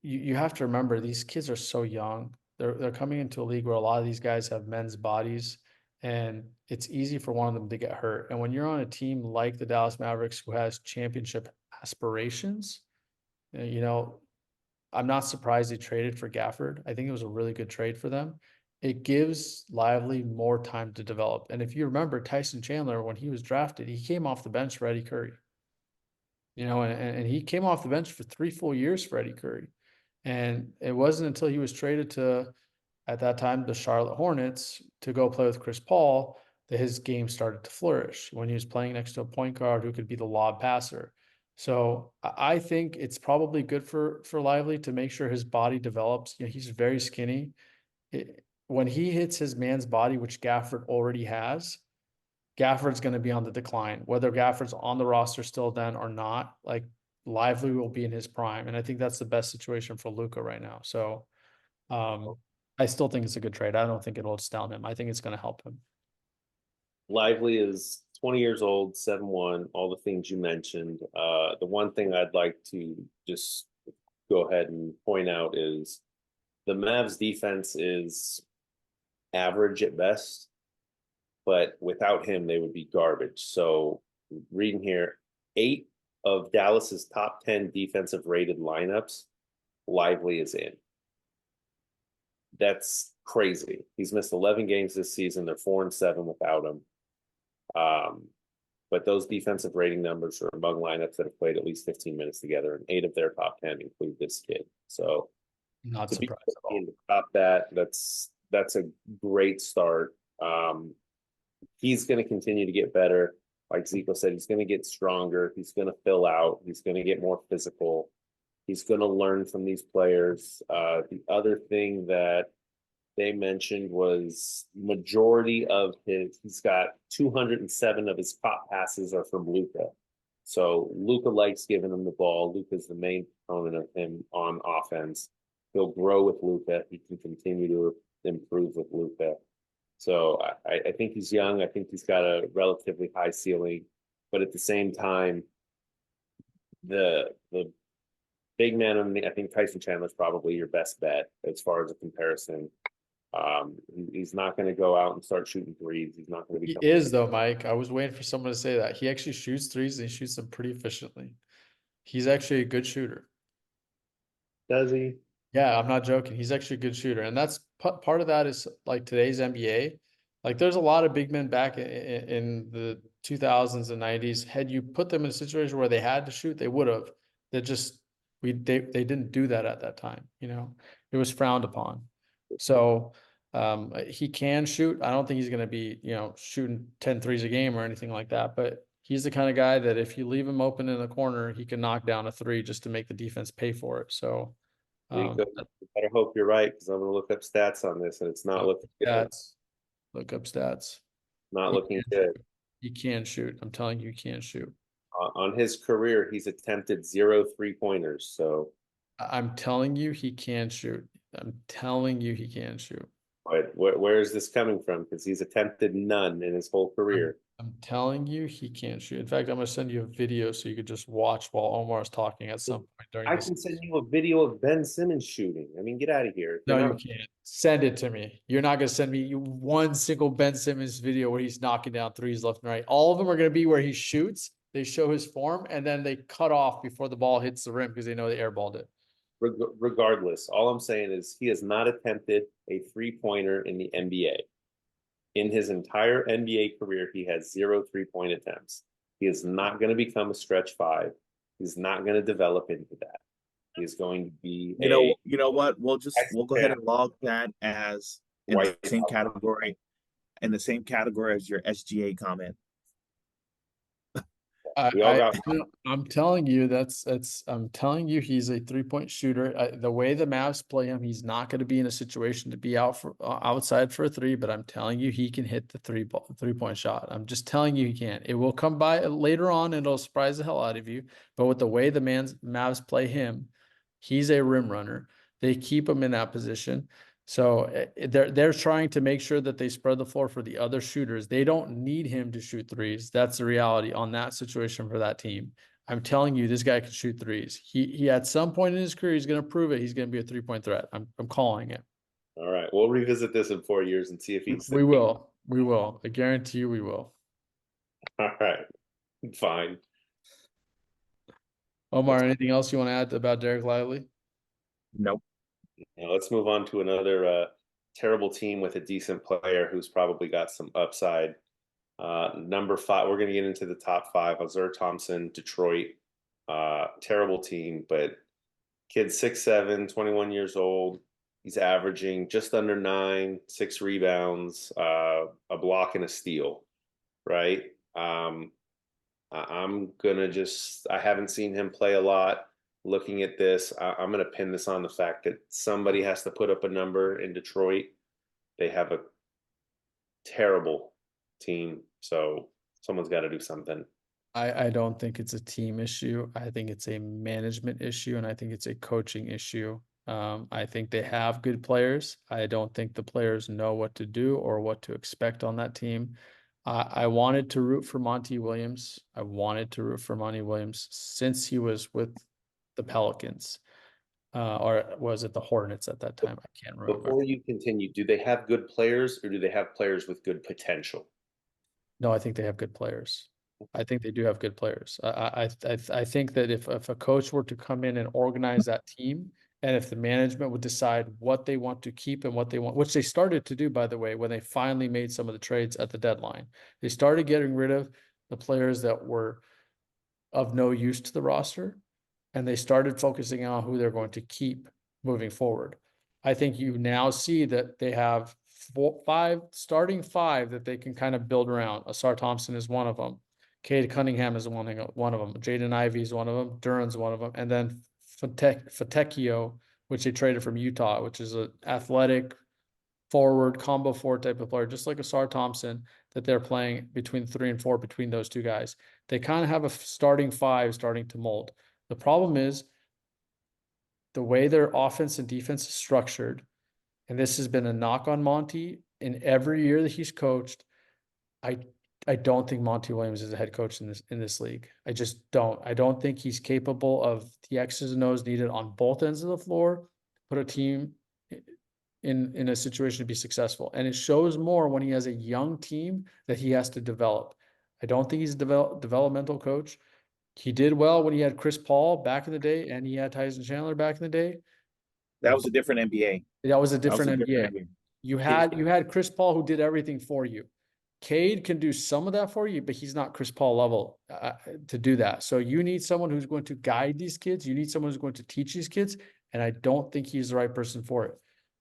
you have to remember these kids are so young. They're coming into a league where a lot of these guys have men's bodies, and it's easy for one of them to get hurt. And when you're on a team like the Dallas Mavericks who has championship aspirations, I'm not surprised they traded for Gafford. I think it was a really good trade for them. It gives Lively more time to develop. And if you remember Tyson Chandler, when he was drafted, he came off the bench for Eddie Curry. And he came off the bench for 3 full years for Eddie Curry. And it wasn't until he was traded to, at that time, the Charlotte Hornets to go play with Chris Paul that his game started to flourish when he was playing next to a point guard who could be the lob passer. So I think it's probably good for Lively to make sure his body develops. He's very skinny. When he hits his man's body, which Gafford already has, Gafford's going to be on the decline. Whether Gafford's on the roster still then or not, like Lively will be in his prime. And I think that's the best situation for Luka right now. So I still think it's a good trade. I don't think it'll astound him. I think it's going to help him. Lively is 20 years old, 7'1", all the things you mentioned. The one thing I'd like to just go ahead and point out is the Mavs defense is average at best, but without him, they would be garbage. So reading here, 8 of Dallas's top 10 defensive rated lineups, Lively is in. That's crazy. He's missed 11 games this season. They're 4-7 without him. But those defensive rating numbers are among lineups that have played at least 15 minutes together, and 8 of their top 10 include this kid. So Not to be surprised at all. to top that, that's a great start. He's going to continue to get better. Like Zico said, he's going to get stronger. He's going to fill out. He's going to get more physical. He's going to learn from these players. The other thing that they mentioned was majority of he's got 207 of his top passes are from Luka. So Luka likes giving him the ball. Luka's the main component of him on offense. He'll grow with Luka. He can continue to improve with Luka. So I think he's young. I think he's got a relatively high ceiling, but at the same time, the big man on me, I think Tyson Chandler's probably your best bet as far as a comparison. He's not going to go out and start shooting threes. He's not going to He become. is though, Mike. I was waiting for someone to say that. He actually shoots threes and he shoots them pretty efficiently. He's actually a good shooter. Does he? Yeah, I'm not joking. He's actually a good shooter. And that's part of that is like today's NBA. Like there's a lot of big men back in the 2000s and 90s. Had you put them in a situation where they had to shoot, they would have. They just they didn't do that at that time, you know. It was frowned upon. So he can shoot. I don't think he's going to be, you know, shooting 10 threes a game or anything like that, but he's the kind of guy that if you leave him open in the corner, he can knock down a three just to make the defense pay for it. So Nico, I better hope you're right because I'm going to look up stats on this, and it's not looking good. stats, look up stats. Not He looking can good. shoot. He can shoot. I'm telling you, he can shoot. On his career, he's attempted 0 3-pointers. So, I'm telling you, he can shoot. I'm telling you, he can shoot. but where is this coming from? Because he's attempted none in his whole career. I'm telling you, he can't shoot. In fact, I'm going to send you a video so you could just watch while Omar is talking at some point during I this. can send you a video of Ben Simmons shooting. I mean, get out of here. No, You're you not- can't. Send it to me. You're not going to send me one single Ben Simmons video where he's knocking down threes left and right. All of them are going to be where he shoots. They show his form and then they cut off before the ball hits the rim because they know they airballed it. Regardless, all I'm saying is he has not attempted a 3-pointer in the NBA. In his entire NBA career, he has 0 3-point attempts. He is not going to become a stretch five. He's not going to develop into that. He's going to be You know what? We'll go ahead and log that as in the White same House. category, as your SGA comment. We all got- I'm telling you, I'm telling you, he's a 3-point shooter. The way the Mavs play him, he's not going to be in a situation to be outside for a three, but I'm telling you, he can hit the 3-point shot. I'm just telling you, he can. It will come by later on and it'll surprise the hell out of you. But with the way the Mavs play him, he's a rim runner. They keep him in that position. So they're trying to make sure that they spread the floor for the other shooters. They don't need him to shoot threes. That's the reality on that situation for that team. I'm telling you, this guy can shoot threes. He at some point in his career, he's going to prove it. He's going to be a 3-point threat. I'm calling it. All right, we'll revisit this in 4 years and see if he's. We will. We will. I guarantee you, we will. All right, fine. Omar, anything else you want to add about Derek Lively? Nope. Now let's move on to another terrible team with a decent player who's probably got some upside. Number 5, we're going to get into the top 5. Ausar Thompson, Detroit. Terrible team, but kid 6'7", 21 years old. He's averaging just under 9, 6 rebounds, a block and a steal, right? I'm going to I haven't seen him play a lot. Looking at this, I'm going to pin this on the fact that somebody has to put up a number in Detroit. They have a terrible team, so someone's got to do something. I don't think it's a team issue. I think it's a management issue, and I think it's a coaching issue. I think they have good players. I don't think the players know what to do or what to expect on that team. I wanted to root for Monty Williams. I wanted to root for Monty Williams since he was with the Pelicans, or was it the Hornets at that time? I can't remember. Before you continue, do they have good players or do they have players with good potential? No, I think they have good players. I think they do have good players. I think that if a coach were to come in and organize that team, and if the management would decide what they want to keep and what they want, which they started to do, by the way, when they finally made some of the trades at the deadline, they started getting rid of the players that were of no use to the roster, and they started focusing on who they're going to keep moving forward. I think you now see that they have starting five that they can kind of build around. Ausar Thompson is one of them. Cade Cunningham is one of them. Jaden Ivey is one of them. Duran's one of them. And then Fontecchio, which they traded from Utah, which is an athletic forward, combo forward type of player, just like Ausar Thompson, that they're playing between 3 and 4 between those two guys. They kind of have a starting five starting to mold. The problem is the way their offense and defense is structured, and this has been a knock on Monty in every year that he's coached. I don't think Monty Williams is a head coach in this league. I just don't. I don't think he's capable of the X's and O's needed on both ends of the floor to put a team in a situation to be successful. And it shows more when he has a young team that he has to develop. I don't think he's a developmental coach. He did well when he had Chris Paul back in the day, and he had Tyson Chandler back in the day. That was a different NBA. That was a That was different a NBA. different NBA. You had Chris Paul who did everything for you. Cade can do some of that for you, but he's not Chris Paul level to do that. So you need someone who's going to guide these kids. You need someone who's going to teach these kids. And I don't think he's the right person for it.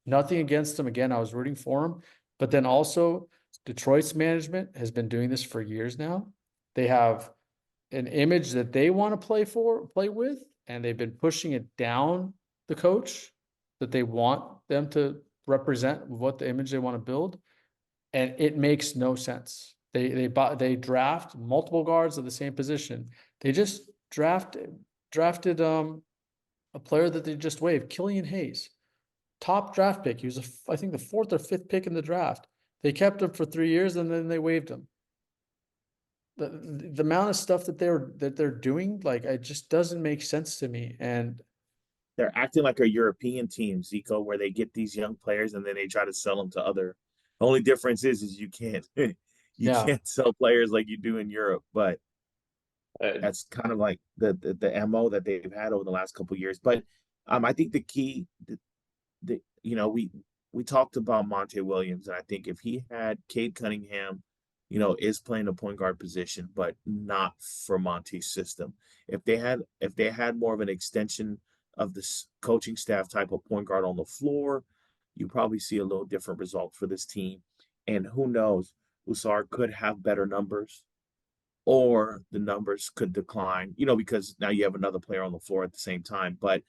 Nothing against him. Again, I was rooting for him. But then also, Detroit's management has been doing this for years now. They have an image that they want to play with, and they've been pushing it down the coach that they want them to represent what the image they want to build. And it makes no sense. They draft multiple guards of the same position. They just drafted a player that they just waived, Killian Hayes, top draft pick. He was I think the 4th or 5th pick in the draft. They kept him for 3 years and then they waived him. The amount of stuff that they're doing, like, it just doesn't make sense to me. And They're acting like a European team, Zico, where they get these young players and then they try to sell them to other. The only difference is you can't can't sell players like you do in Europe, but that's kind of like the MO that they've had over the last couple of years. But I think the key, we talked about Monte Williams, and I think if he had Cade Cunningham, is playing the point guard position, but not for Monte's system. If they had more of an extension of this coaching staff type of point guard on the floor, you probably see a little different result for this team. And who knows, Usar could have better numbers, or the numbers could decline, because now you have another player on the floor at the same time. But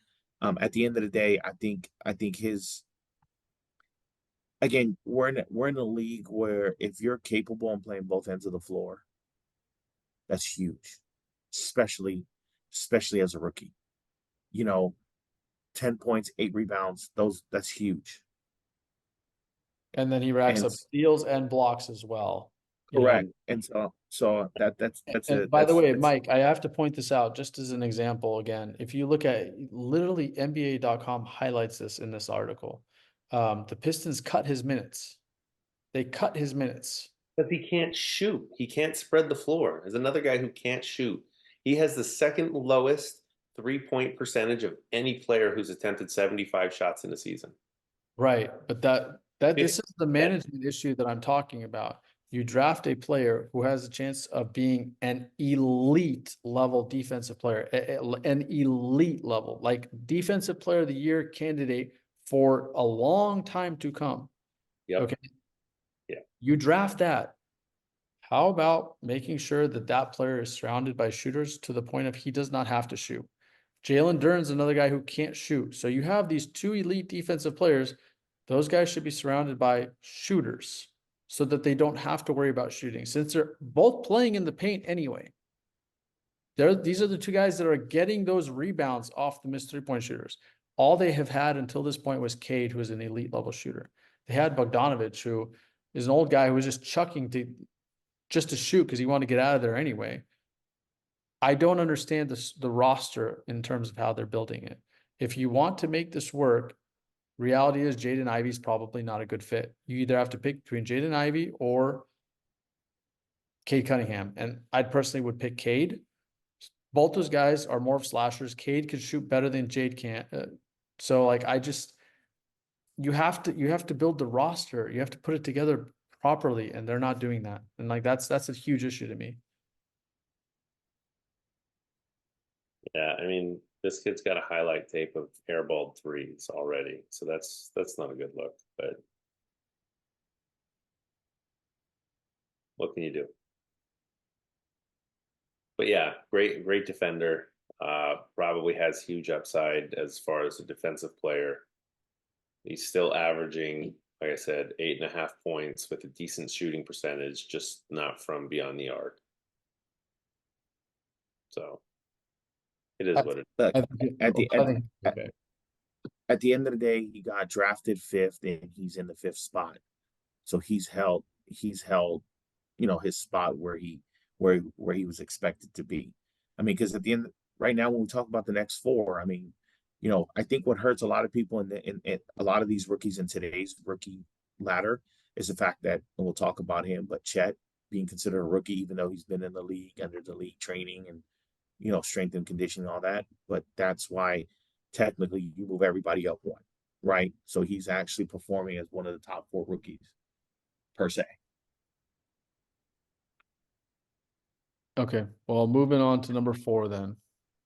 at the end of the day, I think his, again, we're in a league where if you're capable of playing both ends of the floor, that's huge, especially as a rookie. 10 points, 8 rebounds, that's huge. And then he racks up steals and blocks as well. Correct. And so that's and it. By the way, Mike, I have to point this out just as an example again. If you look at literally NBA.com highlights this in this article. The Pistons cut his minutes. They cut his minutes. But he can't shoot. He can't spread the floor. There's another guy who can't shoot. He has the second lowest 3-point percentage of any player who's attempted 75 shots in a season. Right. But this is the management issue that I'm talking about. You draft a player who has a chance of being an elite level defensive player, an elite level, like defensive player of the year candidate for a long time to come. Yep. Okay. Yeah. You draft that. How about making sure that player is surrounded by shooters to the point of he does not have to shoot? Jalen Duren's another guy who can't shoot. So you have these 2 elite defensive players. Those guys should be surrounded by shooters so that they don't have to worry about shooting, since they're both playing in the paint anyway. These are the 2 guys that are getting those rebounds off the missed 3-point shooters. All they have had until this point was Cade, who is an elite level shooter. They had Bogdanovich, who is an old guy who was just chucking just to shoot because he wanted to get out of there anyway. I don't understand the roster in terms of how they're building it. If you want to make this work, reality is Jaden Ivey's probably not a good fit. You either have to pick between Jaden Ivey or Cade Cunningham. And I personally would pick Cade. Both those guys are more of slashers. Cade can shoot better than Jade can. So like, you have to build the roster. You have to put it together properly, and they're not doing that. And like, that's a huge issue to me. Yeah, I mean, this kid's got a highlight tape of airballed threes already, so that's not a good look. But what can you do? But yeah, great defender. Probably has huge upside as far as a defensive player. He's still averaging, like I said, 8.5 points with a decent shooting percentage, just not from beyond the arc. So it is what it is. At the end of the day, he got drafted 5th and he's in the 5th spot. So he's held his spot where he was expected to be. I mean, because at the end, right now, when we talk about the next four, I mean, I think what hurts a lot of people in a lot of these rookies in today's rookie ladder is the fact that, and we'll talk about him, but Chet being considered a rookie, even though he's been in the league under the league training and strength and conditioning, all that. But that's why technically you move everybody up one, right? So he's actually performing as one of the top four rookies per se. Okay, well, moving on to number 4 then.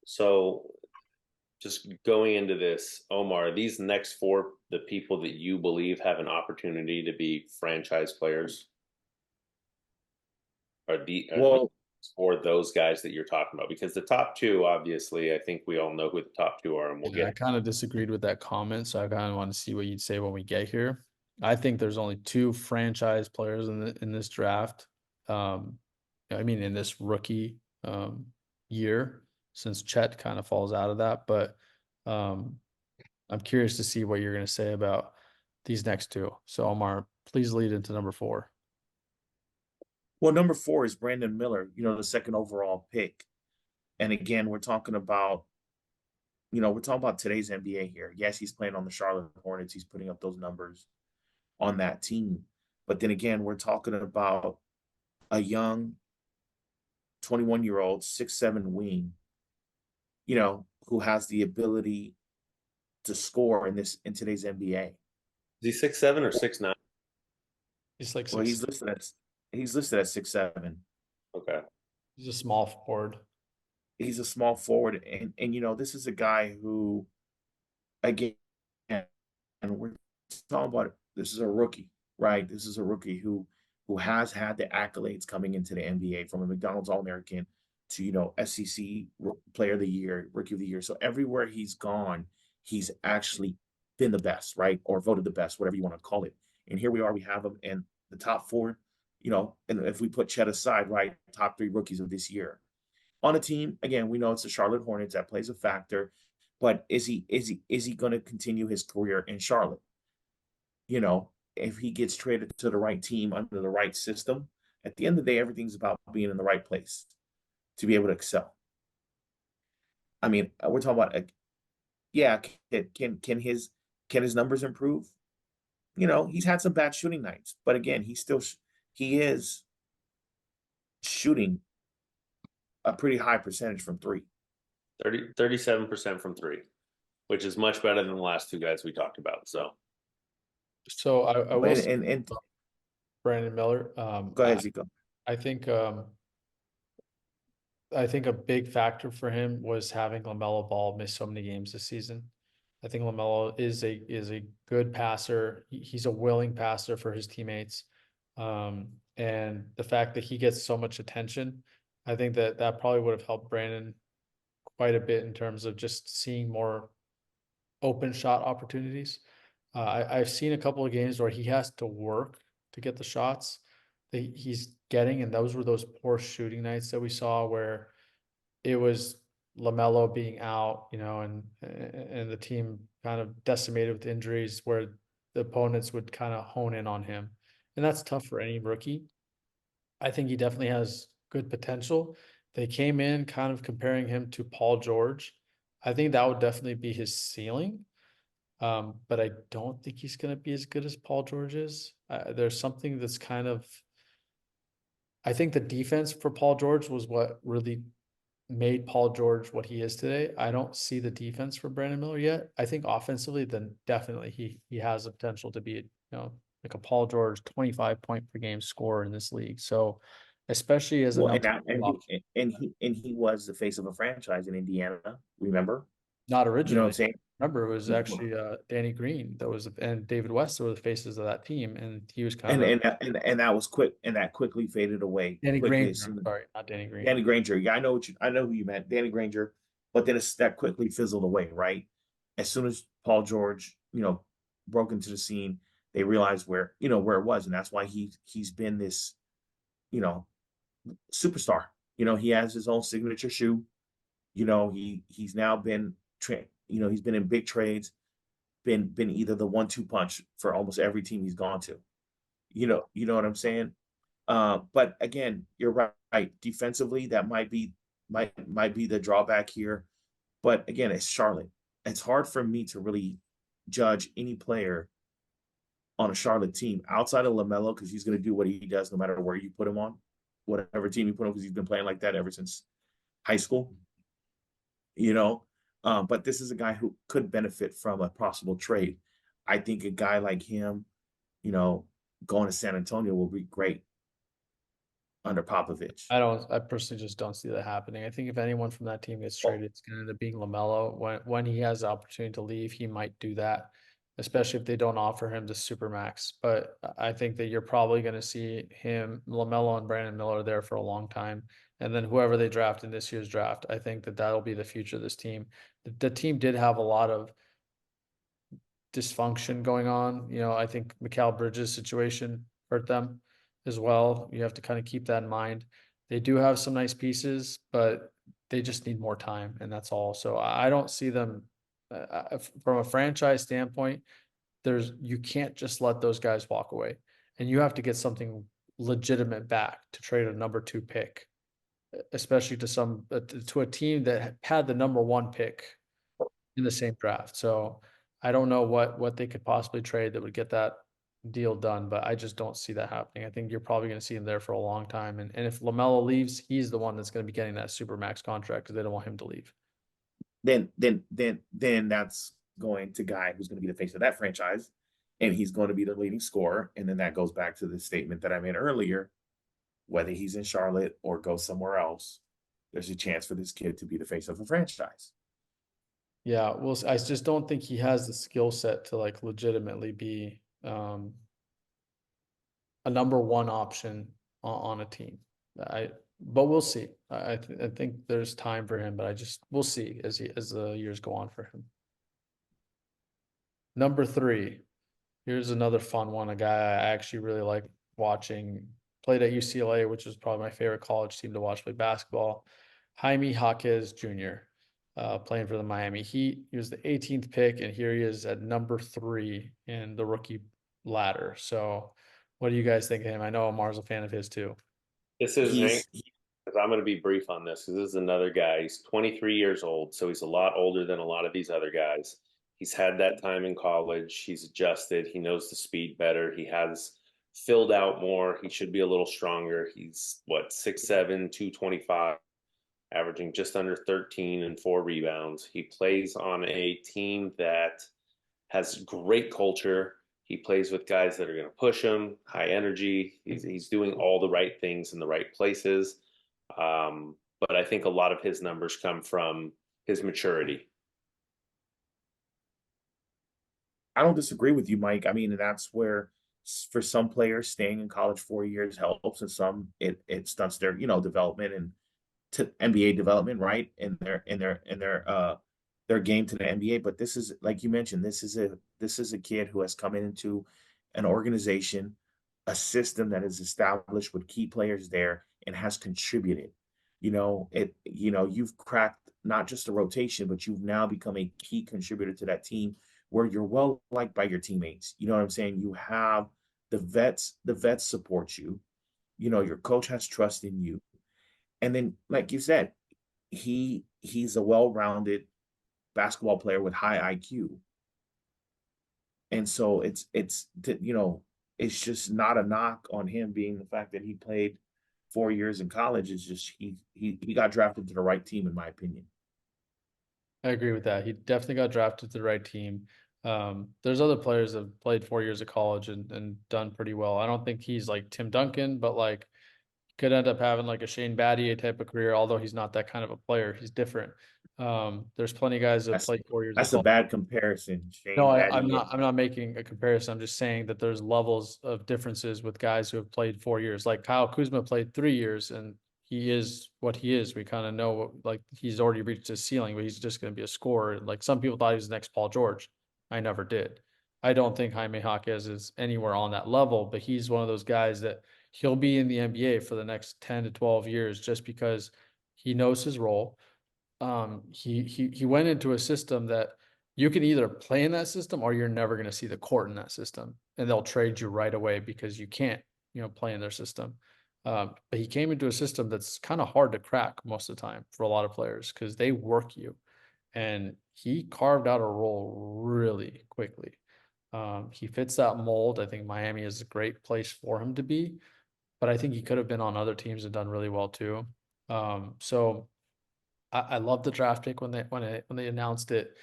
So just going into this, Omar, these next four, the people that you believe have an opportunity to be franchise players, are Well, for those guys that you're talking about? Because the top two, obviously, I think we all know who the top two are, and we'll Yeah, I get. kind of disagreed with that comment, so I kind of want to see what you'd say when we get here. I think there's only 2 franchise players in this draft. I mean, in this rookie year, since Chet kind of falls out of that. But I'm curious to see what you're going to say about these next 2. So, Omar, please lead into number 4. well, number 4 is Brandon Miller, the second overall pick. And again, we're talking about today's NBA here. Yes, he's playing on the Charlotte Hornets. He's putting up those numbers on that team. But then again, we're talking about a young 21-year-old, 6'7" wing, who has the ability to score in today's NBA. Is he 6'7" or 6'9"? He's like Well, 6. he's listed as 6'7". Okay. He's a small forward. He's a small forward, and this is a guy who, again, and we're talking about, this is a rookie, right? This is a rookie who has had the accolades coming into the NBA, from a McDonald's All-American to SEC Player of the Year, Rookie of the Year. So everywhere he's gone, he's actually been the best, right? Or voted the best, whatever you want to call it. And here we are, we have him in the top 4, and if we put Chet aside, right, top 3 rookies of this year. On a team, again, we know it's the Charlotte Hornets, that plays a factor, but is he going to continue his career in Charlotte? If he gets traded to the right team under the right system, at the end of the day, everything's about being in the right place to be able to excel. I mean, we're talking about, yeah, can his numbers improve? He's had some bad shooting nights, but again, he is shooting a pretty high percentage from 3. 37% from 3, which is much better than the last 2 guys we talked about. So I will say And Brandon Miller. go ahead, Zico. I think a big factor for him was having LaMelo Ball miss so many games this season. I think LaMelo is a good passer. He's a willing passer for his teammates. And the fact that he gets so much attention, I think that probably would have helped Brandon quite a bit in terms of just seeing more open shot opportunities. I've seen a couple of games where he has to work to get the shots that he's getting, and those were those poor shooting nights that we saw where it was LaMelo being out, and the team kind of decimated with injuries, where the opponents would kind of hone in on him. And that's tough for any rookie. I think he definitely has good potential. They came in kind of comparing him to Paul George. I think that would definitely be his ceiling. But I don't think he's going to be as good as Paul George is. There's something that's kind of, I think the defense for Paul George was what really made Paul George what he is today. I don't see the defense for Brandon Miller yet. I think offensively, then definitely he has the potential to be, like a Paul George 25 point per game scorer in this league. So especially as a Well, number and he was the face of a franchise in Indiana. Remember? not You know what originally. I'm saying? Remember, it was actually Danny Green that was, and David West were the faces of that team, and he was kind of And that was quick, and that quickly faded away. Danny quickly Granger. Sorry, not Danny Green. Danny Granger. Yeah, I know who you meant, Danny Granger. But then that quickly fizzled away, right? As soon as Paul George, broke into the scene, they realized where it was, and that's why he's been this, superstar. He has his own signature shoe. He's now been he's been in big trades, been either the 1-2 punch for almost every team he's gone to. You know what I'm saying? But again, you're right. Defensively, that might be the drawback here. But again, it's Charlotte. It's hard for me to really judge any player on a Charlotte team outside of LaMelo because he's going to do what he does no matter where you put him on, whatever team you put him because he's been playing like that ever since high school. You know, but this is a guy who could benefit from a possible trade. I think a guy like him, you know, going to San Antonio will be great under Popovich. I personally just don't see that happening. I think if anyone from that team gets traded, it's gonna end up being LaMelo. When he has the opportunity to leave, he might do that, especially if they don't offer him the supermax. But I think that you're probably gonna see him, LaMelo and Brandon Miller there for a long time. And then whoever they draft in this year's draft, I think that that'll be the future of this team. The team did have a lot of dysfunction going on. You know, I think Mikal Bridges' situation hurt them as well. You have to kind of keep that in mind. They do have some nice pieces, but they just need more time, and that's all. So I don't see them from a franchise standpoint. You can't just let those guys walk away, and you have to get something legitimate back to trade a number 2 pick, especially to a team that had the number 1 pick in the same draft. So I don't know what they could possibly trade that would get that deal done, but I just don't see that happening. I think you're probably going to see him there for a long time. And if LaMelo leaves, he's the one that's going to be getting that super max contract because they don't want him to leave. Then that's going to guy who's going to be the face of that franchise, and he's going to be the leading scorer. And then that goes back to the statement that I made earlier: whether he's in Charlotte or goes somewhere else, there's a chance for this kid to be the face of a franchise. Yeah, well, I just don't think he has the skill set to like legitimately be a number 1 option on a team. But we'll see. I think there's time for him, but we'll see as the years go on for him. Number 3, here's another fun one. A guy I actually really like watching. Played at UCLA, which is probably my favorite college team to watch play basketball. Jaime Jaquez Jr. Playing for the Miami Heat. He was the 18th pick, and here he is at number 3 in the rookie ladder. So, what do you guys think of him? I know Amar's a fan of his too. This is I'm going to be brief on this because this is another guy. He's 23 years old, so he's a lot older than a lot of these other guys. He's had that time in college. He's adjusted. He knows the speed better. He has filled out more. He should be a little stronger. He's 6'7", 225, averaging just under 13 and 4 rebounds. He plays on a team that has great culture. He plays with guys that are going to push him, high energy. He's doing all the right things in the right places. But I think a lot of his numbers come from his maturity. I don't disagree with you, Mike. I mean, that's where for some players staying in college 4 years helps, and some it stunts their development and to NBA development, right? And their game to the NBA. But this is, like you mentioned, this is a kid who has come into an organization, a system that is established with key players there and has contributed. You've cracked not just a rotation, but you've now become a key contributor to that team where you're well liked by your teammates. You know what I'm saying? You have the vets support you. Your coach has trust in you. And then, like you said, he's a well-rounded basketball player with high IQ. And so it's just not a knock on him being the fact that he played 4 years in college. It's just he got drafted to the right team, in my opinion. I agree with that. He definitely got drafted to the right team. There's other players that have played 4 years of college and done pretty well. I don't think he's like Tim Duncan, but like could end up having like a Shane Battier type of career, although he's not that kind of a player. He's different. There's plenty of guys that played 4 years. That's a bad comparison. Shane No, Battier. I'm not making a comparison. I'm just saying that there's levels of differences with guys who have played 4 years. Like Kyle Kuzma played 3 years, and he is what he is. We kind of know like he's already reached his ceiling, but he's just going to be a scorer. Like some people thought he was the next Paul George. I never did. I don't think Jaime Jaquez is anywhere on that level, but he's one of those guys that he'll be in the NBA for the next 10 to 12 years just because he knows his role. He went into a system that you can either play in that system or you're never going to see the court in that system, and they'll trade you right away because you can't play in their system. But he came into a system that's kind of hard to crack most of the time for a lot of players because they work you. And he carved out a role really quickly. He fits that mold. I think Miami is a great place for him to be, but I think he could have been on other teams and done really well too. So I love the draft pick when they announced it.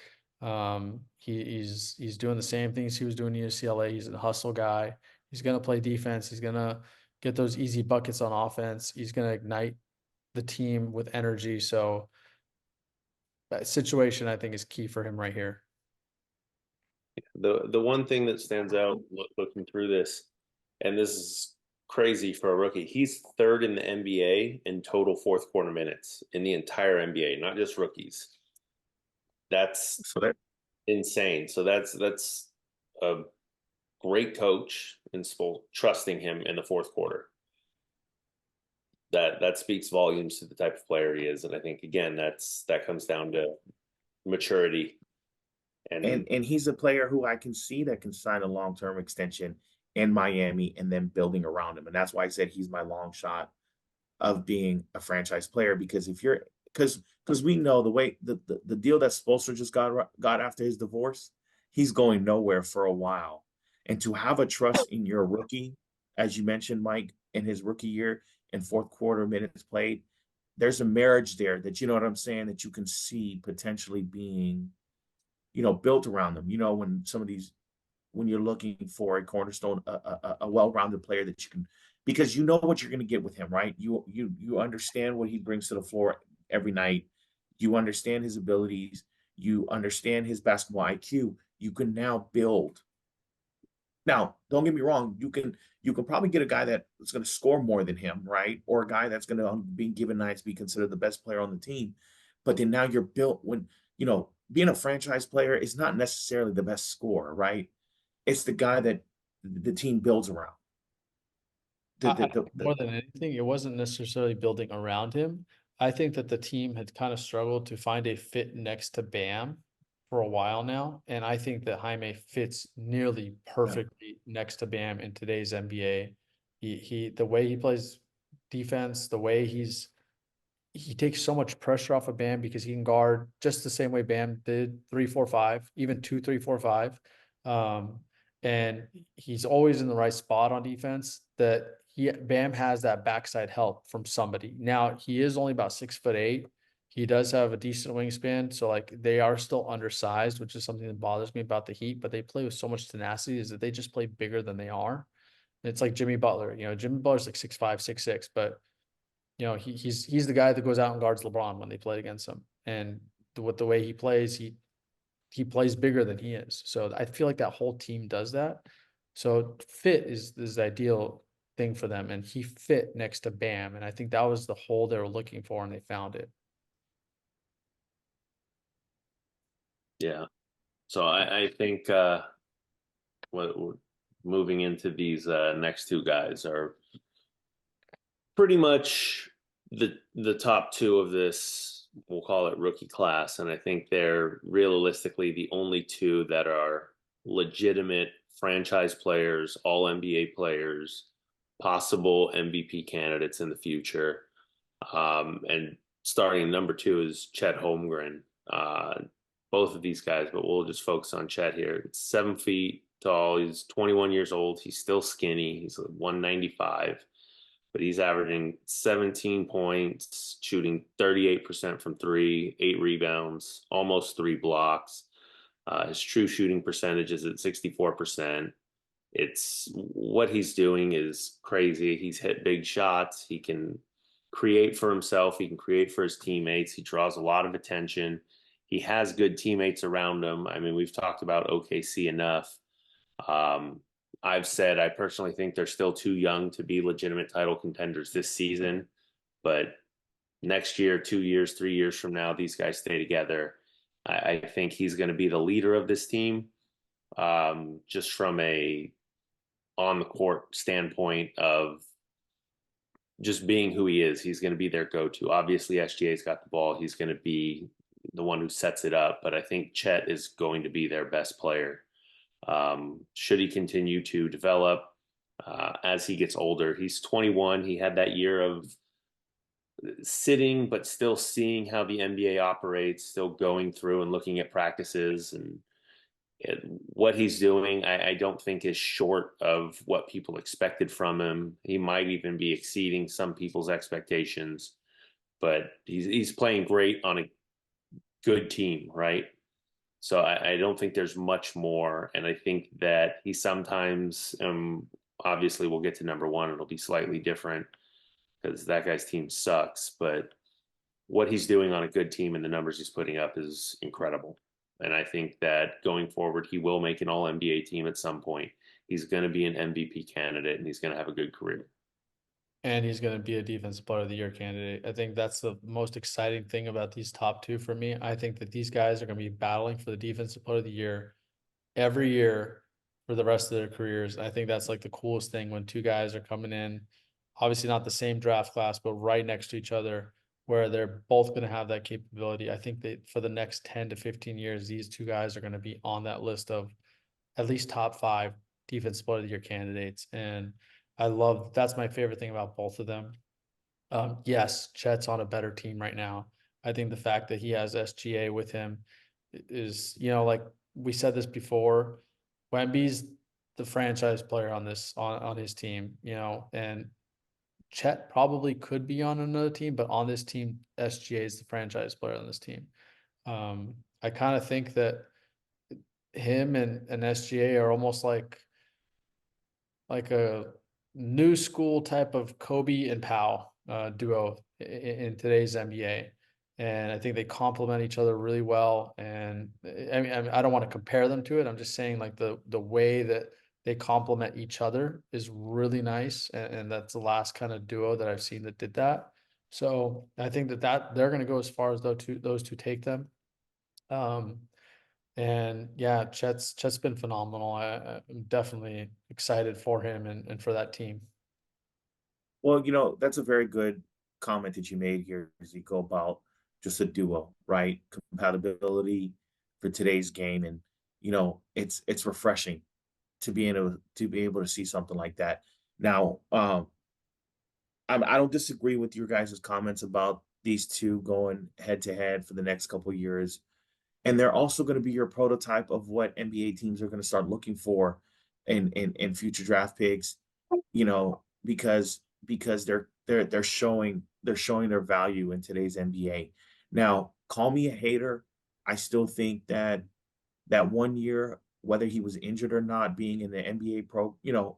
He's doing the same things he was doing at UCLA. He's a hustle guy. He's gonna play defense. He's gonna get those easy buckets on offense. He's gonna ignite the team with energy. So that situation I think is key for him right here. The one thing that stands out looking through this, and this is crazy for a rookie, he's third in the NBA in total fourth quarter minutes in the entire NBA, not just rookies. That's insane. So that's a great coach and trusting him in the fourth quarter. That speaks volumes to the type of player he is, and I think again that comes down to maturity. And he's a player who I can see that can sign a long-term extension in Miami and then building around him. And that's why I said he's my long shot of being a franchise player, because if you're because we know the way the deal that Spoelstra just got after his divorce, he's going nowhere for a while. And to have a trust in your rookie, as you mentioned, Mike, in his rookie year and fourth quarter minutes played, there's a marriage there that, you know what I'm saying, that you can see potentially being, built around them. When some of these, when you're looking for a cornerstone, a well-rounded player that you can, because you know what you're going to get with him, right? You understand what he brings to the floor every night. You understand his abilities. You understand his basketball IQ. You can now build. Now, don't get me wrong. You can probably get a guy that's going to score more than him, right? Or a guy that's going to be given nights be considered the best player on the team. But then now you're built when, being a franchise player is not necessarily the best scorer, right? It's the guy that the team builds around. More than anything, it wasn't necessarily building around him. I think that the team had kind of struggled to find a fit next to Bam for a while now. And I think that Jaime fits nearly perfectly next to Bam in today's NBA. The way he plays defense, the way he takes so much pressure off of Bam because he can guard just the same way Bam did 3-4-5, even 2-3-4-5. And he's always in the right spot on defense. That Bam has that backside help from somebody. Now he is only about 6'8". He does have a decent wingspan, so like they are still undersized, which is something that bothers me about the Heat. But they play with so much tenacity, is that they just play bigger than they are. It's like Jimmy Butler. Jimmy Butler's like 6'5", 6'6", but he's the guy that goes out and guards LeBron when they played against him. And with the way he plays, he plays bigger than he is. So I feel like that whole team does that. So fit is the ideal thing for them, and he fit next to Bam, and I think that was the hole they were looking for, and they found it. Yeah. So I think what moving into these next two guys are pretty much the top two of this, we'll call it rookie class. And I think they're realistically the only two that are legitimate franchise players, all NBA players, possible MVP candidates in the future. And starting number two is Chet Holmgren. Both of these guys, but we'll just focus on Chet here. It's 7 feet tall. He's 21 years old. He's still skinny. He's 195, but he's averaging 17 points, shooting 38% from three, 8 rebounds, almost 3 blocks. His true shooting percentage is at 64%. It's what he's doing is crazy. He's hit big shots. He can create for himself. He can create for his teammates. He draws a lot of attention. He has good teammates around him. I mean, we've talked about OKC enough. I've said I personally think they're still too young to be legitimate title contenders this season. But next year, 2 years, 3 years from now, these guys stay together. I think he's going to be the leader of this team. Just from a on the court standpoint of just being who he is, he's going to be their go-to. Obviously, SGA's got the ball. He's going to be the one who sets it up, but I think Chet is going to be their best player. Should he continue to develop, as he gets older. He's 21. He had that year of sitting, but still seeing how the NBA operates, still going through and looking at practices and what he's doing. I don't think is short of what people expected from him. He might even be exceeding some people's expectations, but he's playing great on a good team, right? So I don't think there's much more. And I think that he sometimes, obviously, we'll get to number one. It'll be slightly different because that guy's team sucks. But what he's doing on a good team and the numbers he's putting up is incredible. And I think that going forward, he will make an all NBA team at some point. He's going to be an MVP candidate and he's going to have a good career. And he's going to be a defensive player of the year candidate. I think that's the most exciting thing about these top two for me. I think that these guys are going to be battling for the defensive player of the year every year for the rest of their careers. I think that's like the coolest thing when two guys are coming in, obviously not the same draft class, but right next to each other, where they're both going to have that capability. I think that for the next 10 to 15 years, these two guys are going to be on that list of at least top 5 defensive player of the year candidates. And that's my favorite thing about both of them. Yes, Chet's on a better team right now. I think the fact that he has SGA with him is, like we said this before, Wemby's the franchise player on his team, and Chet probably could be on another team, but on this team, SGA is the franchise player on this team. I kind of think that him and SGA are almost like a new school type of Kobe and Powell duo in today's NBA. And I think they complement each other really well. And I mean, I don't want to compare them to it. I'm just saying like the way that they complement each other is really nice. And that's the last kind of duo that I've seen that did that. So I think that they're going to go as far as those two take them. And yeah, Chet's been phenomenal. I'm definitely excited for him and for that team. Well, that's a very good comment that you made here, Zico, about just a duo, right? Compatibility for today's game. And, it's refreshing to be able to see something like that. Now, I don't disagree with your guys' comments about these two going head to head for the next couple of years. And they're also going to be your prototype of what NBA teams are going to start looking for in future draft picks, because they're showing their value in today's NBA. Now, call me a hater. I still think that 1 year, whether he was injured or not, being in the NBA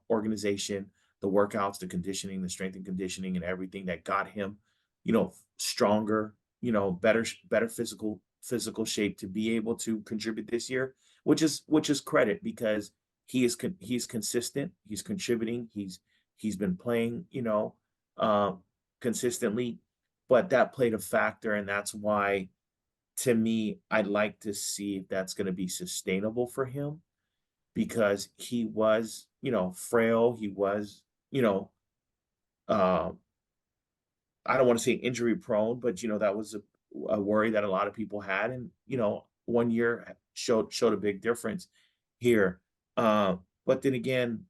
organization, the workouts, the conditioning, the strength and conditioning, and everything that got him, stronger, better physical shape to be able to contribute this year, which is credit, because he's consistent, he's contributing, he's been playing, consistently, but that played a factor, and that's why, to me, I'd like to see if that's going to be sustainable for him, because he was, frail, he was, uh, I don't want to say injury prone, but that was a worry that a lot of people had, and 1 year showed a big difference here. But then again,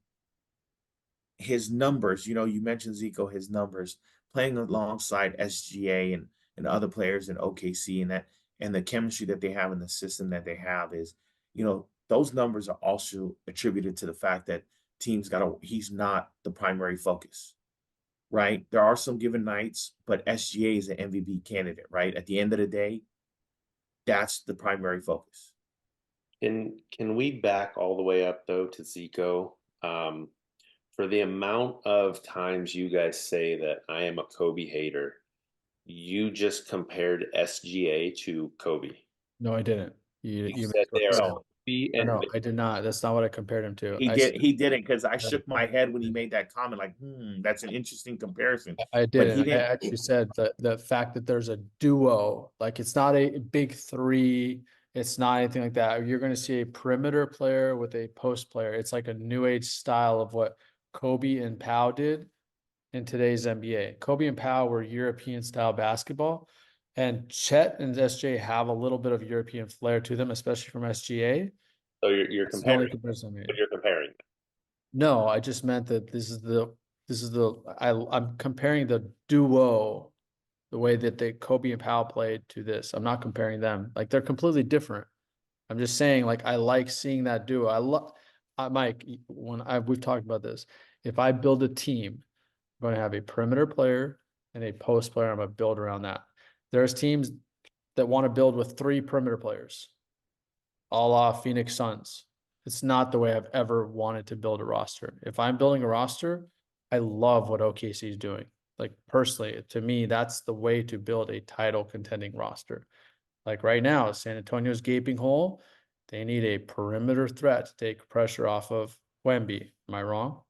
his numbers, you mentioned Zico, his numbers playing alongside SGA and other players in OKC, and the chemistry that they have in the system that they have is, those numbers are also attributed to the fact that he's not the primary focus. Right. There are some given nights, but SGA is an MVP candidate, right? At the end of the day, that's the primary focus. Can we back all the way up though to Zico? For the amount of times you guys say that I am a Kobe hater, you just compared SGA to Kobe. No, I didn't. You said they are Kobe and no, I did not. That's not what I compared him to. He didn't, because I shook my head when he made that comment, like, that's an interesting comparison. I But he did. I didn't. actually said the fact that there's a duo, like it's not a big three, it's not anything like that. You're going to see a perimeter player with a post player. It's like a new age style of what Kobe and Powell did in today's NBA. Kobe and Powell were European style basketball, and Chet and SJ have a little bit of European flair to them, especially from SGA. So you're That's the only comparing. comparison I made. But you're comparing. No, I just meant that I'm comparing the duo, the way that Kobe and Powell played to this. I'm not comparing them. Like they're completely different. I'm just saying, like, I like seeing that duo. Mike, we've talked about this. If I build a team, I'm going to have a perimeter player and a post player. I'm going to build around that. There's teams that want to build with 3 perimeter players, a la Phoenix Suns. It's not the way I've ever wanted to build a roster. If I'm building a roster, I love what OKC is doing. Like personally, to me, that's the way to build a title contending roster. Like right now, San Antonio's gaping hole. They need a perimeter threat to take pressure off of Wemby. Am I wrong?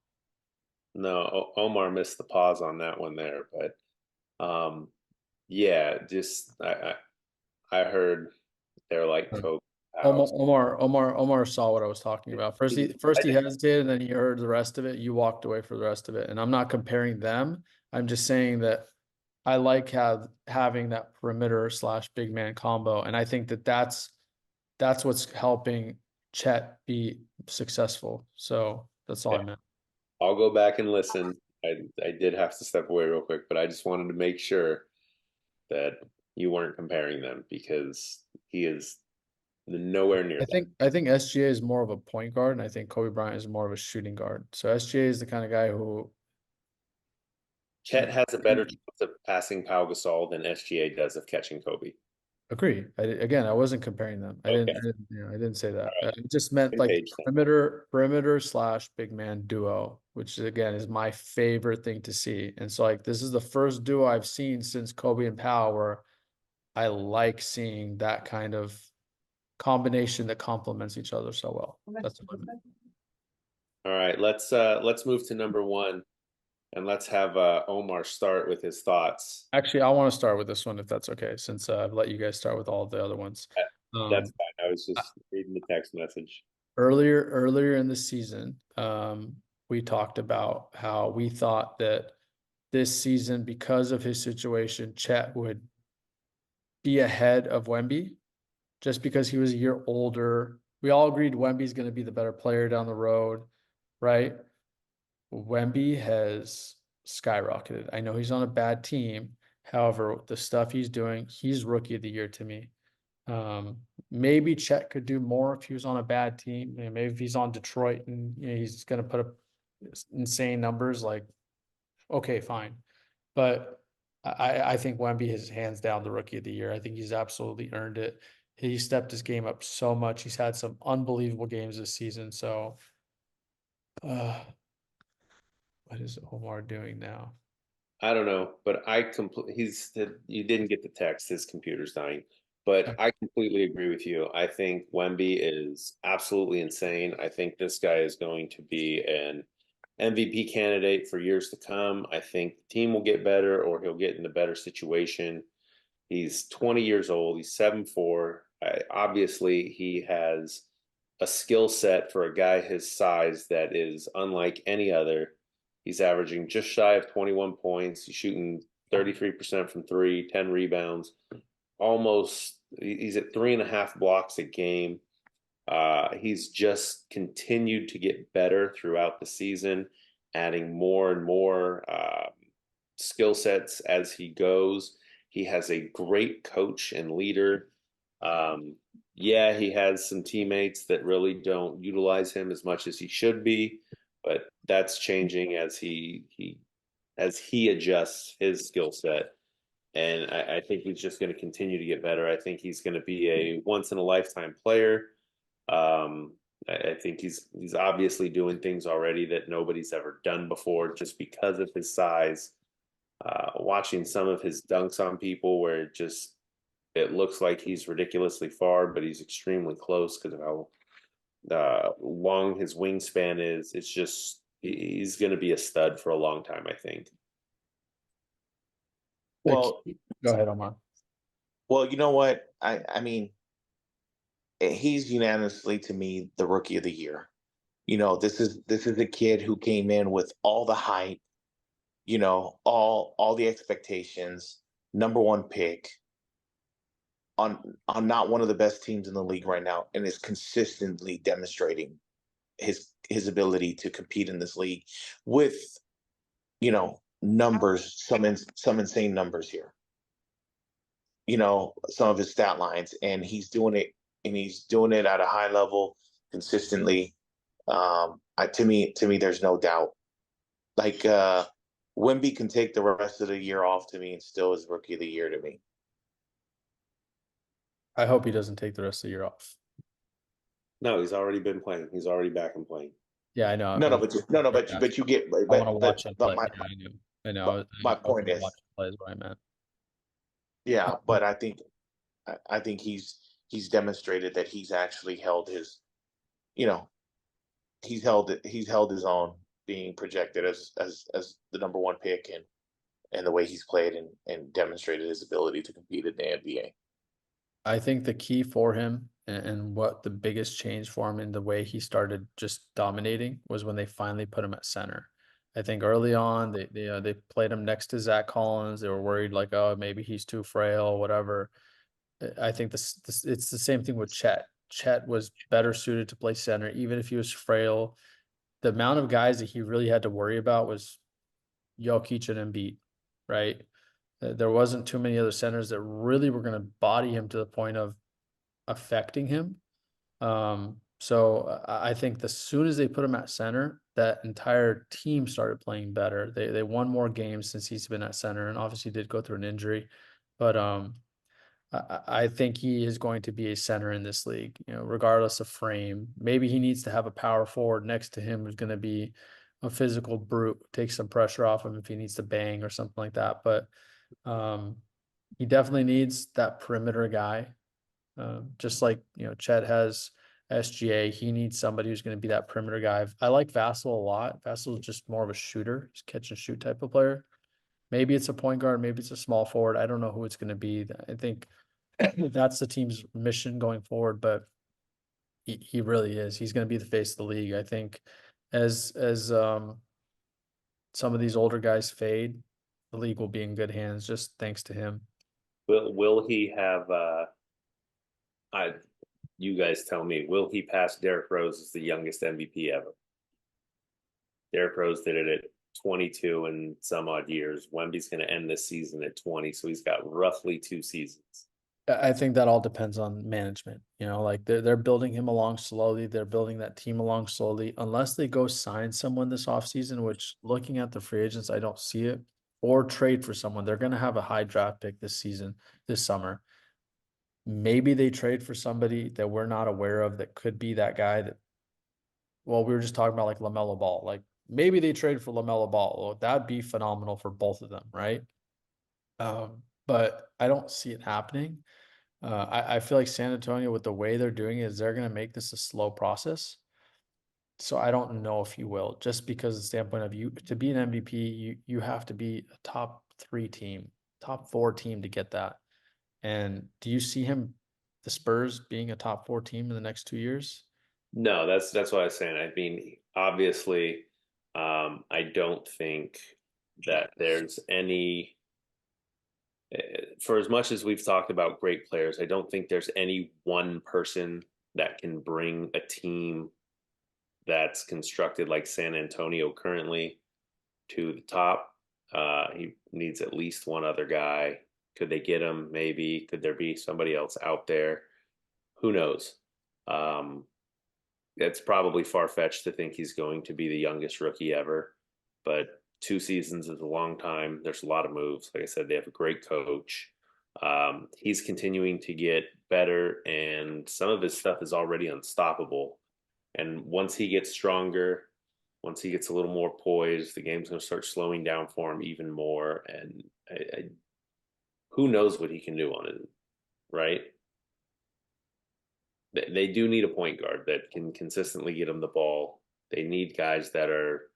No, Omar missed the pause on that one there, but yeah, just I heard they're like Kobe. House. Omar saw what I was talking about. First he hesitated, and then he heard the rest of it. You walked away for the rest of it, and I'm not comparing them. I'm just saying that I like having that perimeter / big man combo, and I think that's what's helping Chet be successful. So that's all I meant. I'll go back and listen. I did have to step away real quick, but I just wanted to make sure that you weren't comparing them because he is nowhere near that. I think SGA is more of a point guard, and I think Kobe Bryant is more of a shooting guard. So SGA is the kind of guy who Chet has a better chance of passing Pau Gasol than SGA does of catching Kobe. agree. Again, I wasn't comparing them. I Okay. didn't say that. All right. I just meant Same like page then. perimeter / big man duo, which again is my favorite thing to see. And so like this is the first duo I've seen since Kobe and Powell where I like seeing that kind of combination that complements each other so well. That's what I meant. All right, let's move to number 1, and let's have Omar start with his thoughts. Actually, I want to start with this one if that's okay, since I've let you guys start with all the other ones. That's fine. I was just reading the text message. Earlier in the season, we talked about how we thought that this season, because of his situation, Chet would be ahead of Wemby, just because he was a year older. We all agreed Wemby's going to be the better player down the road, right? Wemby has skyrocketed. I know he's on a bad team. However, the stuff he's doing, he's rookie of the year to me. Maybe Chet could do more if he was on a bad team. Maybe if he's on Detroit and he's going to put up insane numbers, like, okay, fine. But I think Wemby is hands down the rookie of the year. I think he's absolutely earned it. He stepped his game up so much. He's had some unbelievable games this season. So, what is Omar doing now? I don't know, but you didn't get the text. His computer's dying. But I completely agree with you. I think Wemby is absolutely insane. I think this guy is going to be an MVP candidate for years to come. I think the team will get better or he'll get in a better situation. He's 20 years old. He's 7'4". Obviously, he has a skill set for a guy his size that is unlike any other. He's averaging just shy of 21 points. He's shooting 33% from 3, 10 rebounds. He's at 3.5 blocks a game. He's just continued to get better throughout the season, adding more and more skill sets as he goes. He has a great coach and leader. Yeah, he has some teammates that really don't utilize him as much as he should be, but that's changing as he adjusts his skill set. And I think he's just going to continue to get better. I think he's going to be a once in a lifetime player. I think he's obviously doing things already that nobody's ever done before just because of his size. Watching some of his dunks on people where it looks like he's ridiculously far, but he's extremely close because of how long his wingspan is. It's just he's going to be a stud for a long time, I think. Well, Go ahead, Omar. well, you know what? I mean, he's unanimously to me the rookie of the year. This is a kid who came in with all the hype, all the expectations, number 1 pick on not one of the best teams in the league right now, and is consistently demonstrating his ability to compete in this league with, you know, numbers, some insane numbers here. You know, some of his stat lines, and he's doing it at a high level consistently. To me, there's no doubt. Like Wemby can take the rest of the year off to me and still is rookie of the year to me. I hope he doesn't take the rest of the year off. No, he's already been playing. He's already back and playing. Yeah, I know. But you get, I want to watch him play. my, Yeah, I know. my I point want to is, watch him play is what I meant. yeah, but I think he's demonstrated that he's actually held his, you know, he's held his own, being projected as the number one pick, and the way he's played and demonstrated his ability to compete in the NBA. I think the key for him and what the biggest change for him in the way he started just dominating was when they finally put him at center. I think early on they played him next to Zach Collins. They were worried like, oh, maybe he's too frail, whatever. I think this it's the same thing with Chet. Chet was better suited to play center, even if he was frail. The amount of guys that he really had to worry about was Jokic and Embiid, right? There wasn't too many other centers that really were going to body him to the point of affecting him. So I think as soon as they put him at center, that entire team started playing better. They won more games since he's been at center, and obviously did go through an injury, but I think he is going to be a center in this league, you know, regardless of frame. Maybe he needs to have a power forward next to him who's going to be a physical brute, take some pressure off him if he needs to bang or something like that. But he definitely needs that perimeter guy. Just like, you know, Chet has SGA, he needs somebody who's going to be that perimeter guy. I like Vassell a lot. Vassell is just more of a shooter. He's catch and shoot type of player. Maybe it's a point guard, maybe it's a small forward. I don't know who it's going to be. I think that's the team's mission going forward, but he really is. He's going to be the face of the league. I think as some of these older guys fade, the league will be in good hands just thanks to him. Will he have you guys tell me, will he pass Derrick Rose as the youngest MVP ever? Derrick Rose did it at 22 and some odd years. Wemby's going to end this season at 20, so he's got roughly 2 seasons. I think that all depends on management. You know, like they're building him along slowly. They're building that team along slowly. Unless they go sign someone this offseason, which looking at the free agents, I don't see it, or trade for someone. They're going to have a high draft pick this season, this summer. Maybe they trade for somebody that we're not aware of that could be that guy that, well, we were just talking about like LaMelo Ball. Like maybe they trade for LaMelo Ball. Well, that'd be phenomenal for both of them, right? But I don't see it happening. I feel like San Antonio, with the way they're doing it, is they're going to make this a slow process. So I don't know if you will, just because of the standpoint of you to be an MVP, you have to be a top 3 team, top 4 team to get that. And do you see the Spurs being a top 4 team in the next 2 years? No, that's what I was saying. I mean, obviously, I don't think that there's any. For as much as we've talked about great players, I don't think there's any one person that can bring a team that's constructed like San Antonio currently to the top. He needs at least one other guy. Could they get him? Maybe. Could there be somebody else out there? Who knows? It's probably far-fetched to think he's going to be the youngest rookie ever, but 2 seasons is a long time. There's a lot of moves. Like I said, they have a great coach. He's continuing to get better, and some of his stuff is already unstoppable. And once he gets stronger, once he gets a little more poised, the game's going to start slowing down for him even more. And who knows what he can do on it, right? They do need a point guard that can consistently get him the ball. They need guys that are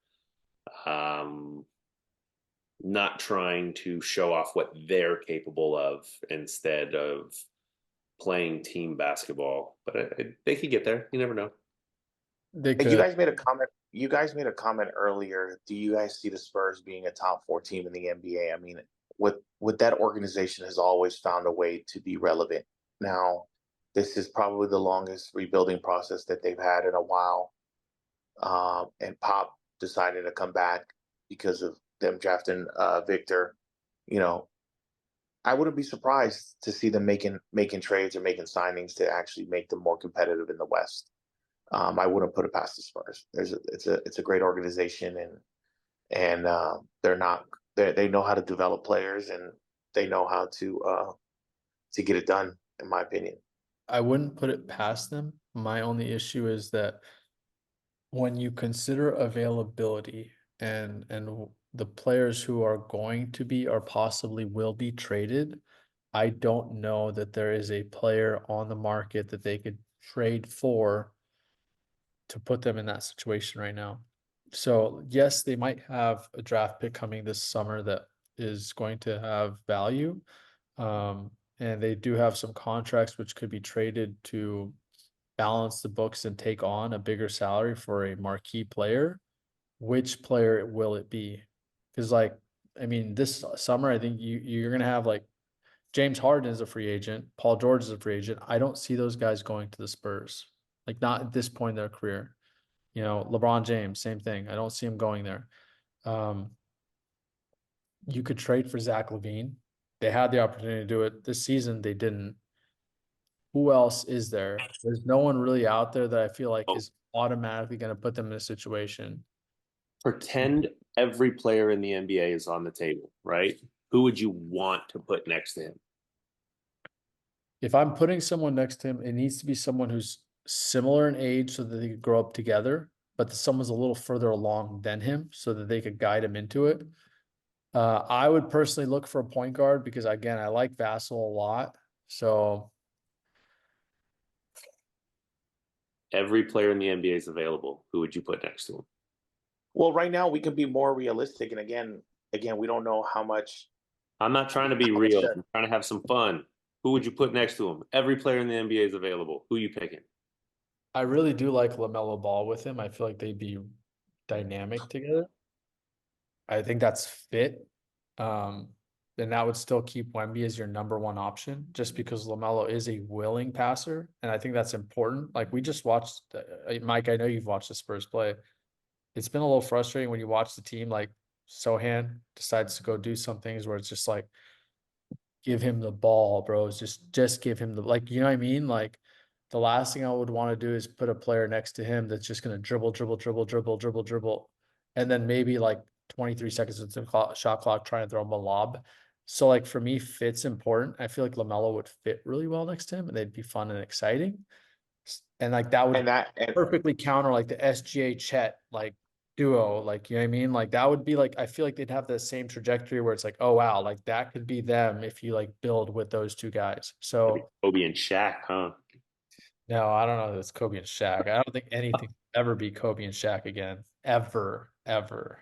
not trying to show off what they're capable of instead of playing team basketball. But they could get there. You never know. They could. You guys made a comment. You guys made a comment earlier. Do you guys see the Spurs being a top 4 team in the NBA? I mean, with that organization has always found a way to be relevant. Now, this is probably the longest rebuilding process that they've had in a while. and Pop decided to come back because of them drafting Victor, you know, I wouldn't be surprised to see them making trades or making signings to actually make them more competitive in the West. I wouldn't put it past the Spurs. It's a great organization, and they're not they know how to develop players, and they know how to get it done, in my opinion. I wouldn't put it past them. My only issue is that when you consider availability and the players who are going to be or possibly will be traded, I don't know that there is a player on the market that they could trade for to put them in that situation right now. So yes, they might have a draft pick coming this summer that is going to have value. And they do have some contracts which could be traded to balance the books and take on a bigger salary for a marquee player. Which player will it be? Because like, I mean, this summer, I think you're gonna have like James Harden is a free agent, Paul George is a free agent. I don't see those guys going to the Spurs, like not at this point in their career. You know, LeBron James, same thing. I don't see him going there. You could trade for Zach LaVine. They had the opportunity to do it this season. They didn't. Who else is there? There's no one really out there that I feel like is automatically going to put them in a situation. Pretend every player in the NBA is on the table, right? Who would you want to put next to him? If I'm putting someone next to him, it needs to be someone who's similar in age so that they could grow up together, but someone's a little further along than him so that they could guide him into it. I would personally look for a point guard because again, I like Vassell a lot. So Every player in the NBA is available. Who would you put next to him? Well, right now we can be more realistic, and again, we don't know how much. I'm not trying to be real. I'm trying to have some fun. Who would you put next to him? Every player in the NBA is available. Who are you picking? I really do like LaMelo Ball with him. I feel like they'd be dynamic together. I think that's fit. Then that would still keep Wemby as your number one option, just because LaMelo is a willing passer, and I think that's important. Like we just watched, Mike. I know you've watched the Spurs play. It's been a little frustrating when you watch the team like Sohan decides to go do some things where it's just like, give him the ball, bro. It's just give him the like, you know what I mean? Like the last thing I would want to do is put a player next to him that's just gonna dribble, and then maybe like 23 seconds into the shot clock trying to throw him a lob. So like for me, fit's important. I feel like LaMelo would fit really well next to him, and they'd be fun and exciting. And like that would perfectly counter like the SGA Chet like duo, like you know what I mean? Like that would be like I feel like they'd have the same trajectory where it's like, oh wow, like that could be them if you like build with those two guys. So Kobe and Shaq, huh? no, I don't know if it's Kobe and Shaq. I don't think anything will ever be Kobe and Shaq again. Ever.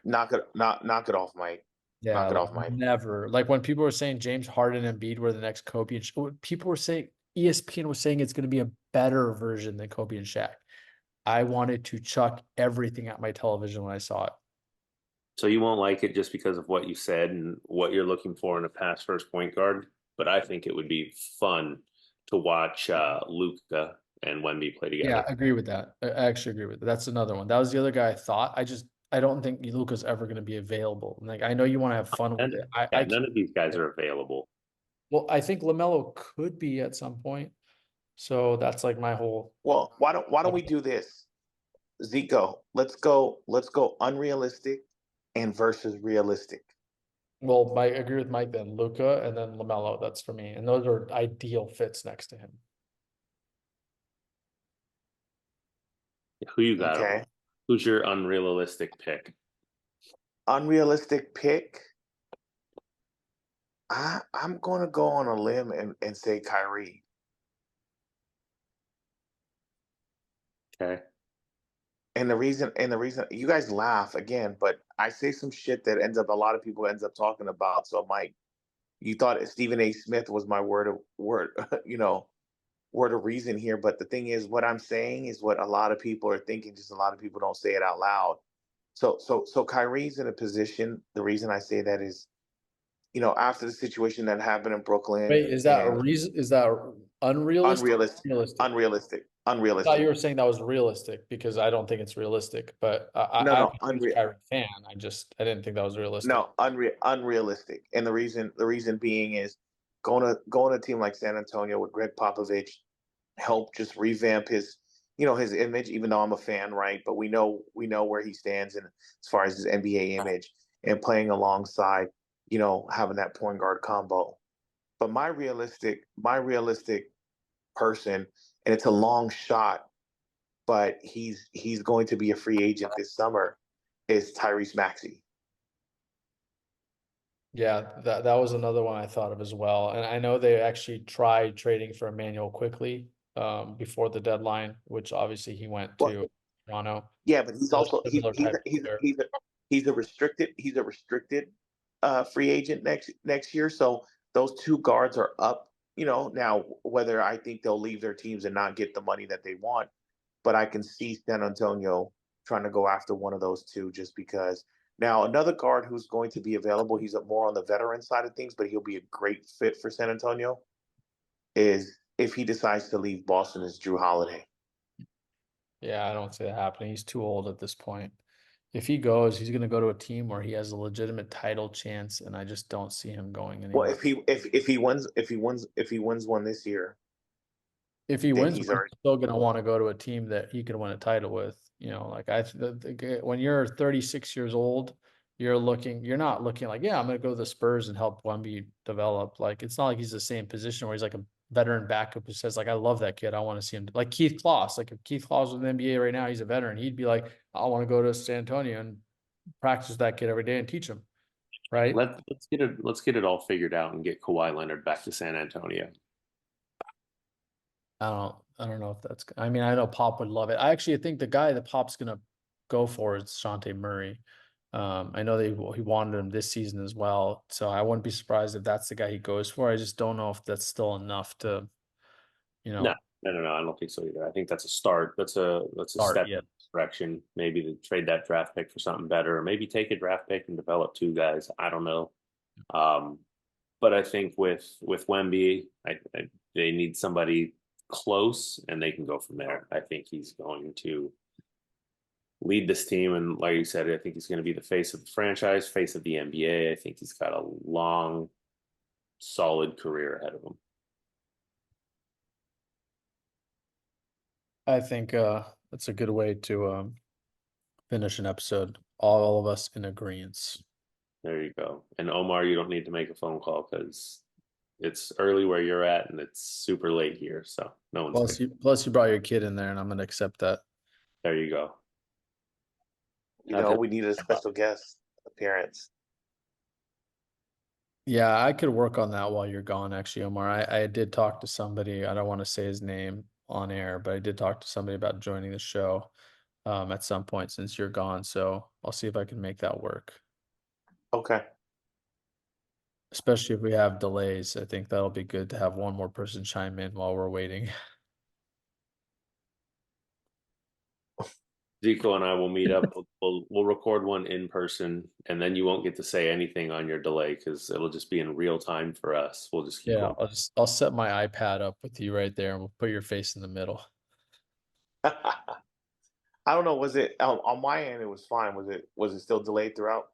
Knock it off, Mike. Yeah, Knock it like off, Mike. never. Like when people were saying James Harden and Embiid were the next Kobe and people were saying ESPN was saying it's going to be a better version than Kobe and Shaq. I wanted to chuck everything at my television when I saw it. So you won't like it just because of what you said and what you're looking for in a pass first point guard. But I think it would be fun to watch Luka and Wemby play together. Yeah, I agree with that. I actually agree with that. That's another one. That was the other guy I thought. I don't think Luka's ever going to be available. Like I know you want to have fun with it. None of these guys are available. Well, I think LaMelo could be at some point. So that's like my whole. Well, why don't we do this, Zico? Let's go unrealistic and versus realistic. Well, I agree with Mike then. Luka and then LaMelo. That's for me, and those are ideal fits next to him. Who you got? Okay. Who's your unrealistic pick? Unrealistic pick. I'm going to go on a limb and say Kyrie. Okay. And the reason you guys laugh again, but I say some shit that a lot of people ends up talking about. So Mike, you thought Stephen A. Smith was my word of reason here, but the thing is, what I'm saying is what a lot of people are thinking. Just a lot of people don't say it out loud. So Kyrie's in a position. The reason I say that is, after the situation that happened in Brooklyn. Wait, is that a reason? Is that unrealistic? Unrealistic. thought unrealistic. you were saying that was realistic because I don't think it's realistic, but I'm a huge Kyrie fan. I didn't think that was realistic. No, unrealistic. And the reason being is going to a team like San Antonio with Greg Popovich help just revamp his image, even though I'm a fan, right? But we know where he stands in as far as his NBA image and playing alongside, having that point guard combo. But my realistic person, and it's a long shot, but he's going to be a free agent this summer, is Tyrese Maxey. Yeah, that was another one I thought of as well. And I know they actually tried trading for Emmanuel quickly before the deadline, which obviously he went Well, to Toronto. yeah, but he's So also similar type of player. he's a restricted free agent next year. So those two guards are up. Now whether I think they'll leave their teams and not get the money that they want, but I can see San Antonio trying to go after one of those two just because. Now another guard who's going to be available, he's more on the veteran side of things, but he'll be a great fit for San Antonio. Is if he decides to leave Boston, is Drew Holiday. Yeah, I don't see that happening. He's too old at this point. If he goes, he's going to go to a team where he has a legitimate title chance, and I just don't see him going Well, anywhere. if he wins one this year, If he then wins, he's he's already. still going to want to go to a team that he could win a title with. Like when you're 36 years old, you're not looking like, yeah, I'm going to go to the Spurs and help Wemby develop. Like, it's not like he's the same position where he's like a veteran backup who says, like, I love that kid. I want to see him. Like Keith Kloss. Like, if Keith Kloss was in the NBA right now, he's a veteran. He'd be like, I want to go to San Antonio and practice that kid every day and teach him. Right. Let's get it all figured out and get Kawhi Leonard back to San Antonio. I don't know if that's. I mean, I know Pop would love it. I actually think the guy that Pop's gonna go for is Shantae Murray. I know he wanted him this season as well, so I wouldn't be surprised if that's the guy he goes for. I just don't know if that's still enough to, No, I don't think so either. I think that's a start. That's a step in direction. Maybe to trade that draft pick for something better, or maybe take a draft pick and develop two guys. I don't know. But I think with Wemby, they need somebody close, and they can go from there. I think he's going to lead this team, and like you said, I think he's going to be the face of the franchise, face of the NBA. I think he's got a long, solid career ahead of him. I think that's a good way to finish an episode. All of us in agreement. There you go. And Omar, you don't need to make a phone call because it's early where you're at, and it's super late here. So no one's. Plus you brought your kid in there, and I'm going to accept that. There you go. We need a special guest appearance. Yeah, I could work on that while you're gone, actually, Omar. I did talk to somebody. I don't want to say his name on air, but I did talk to somebody about joining the show at some point since you're gone. So I'll see if I can make that work. Okay. Especially if we have delays. I think that'll be good to have one more person chime in while we're waiting. Zico and I will meet up. We'll record one in person, and then you won't get to say anything on your delay because it'll just be in real time for us. We'll just keep going. I'll set my iPad up with you right there, and we'll put your face in the middle. I don't know. Was it on my end? It was fine. Was it still delayed throughout?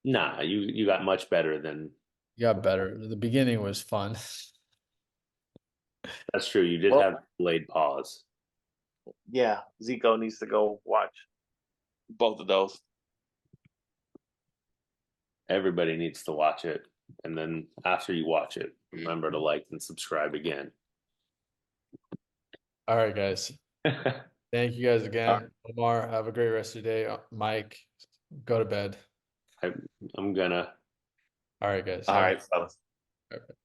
Nah, you got much better than. You got better. The beginning was fun. That's true. You did have delayed pause. Yeah, Zico needs to go watch both of those. Everybody needs to watch it. And then after you watch it, remember to like and subscribe again. All right, guys. Thank you guys again. Omar, have a great rest of your day. Mike, go to bed. I'm gonna. All right, guys. All right, fellas. Perfect.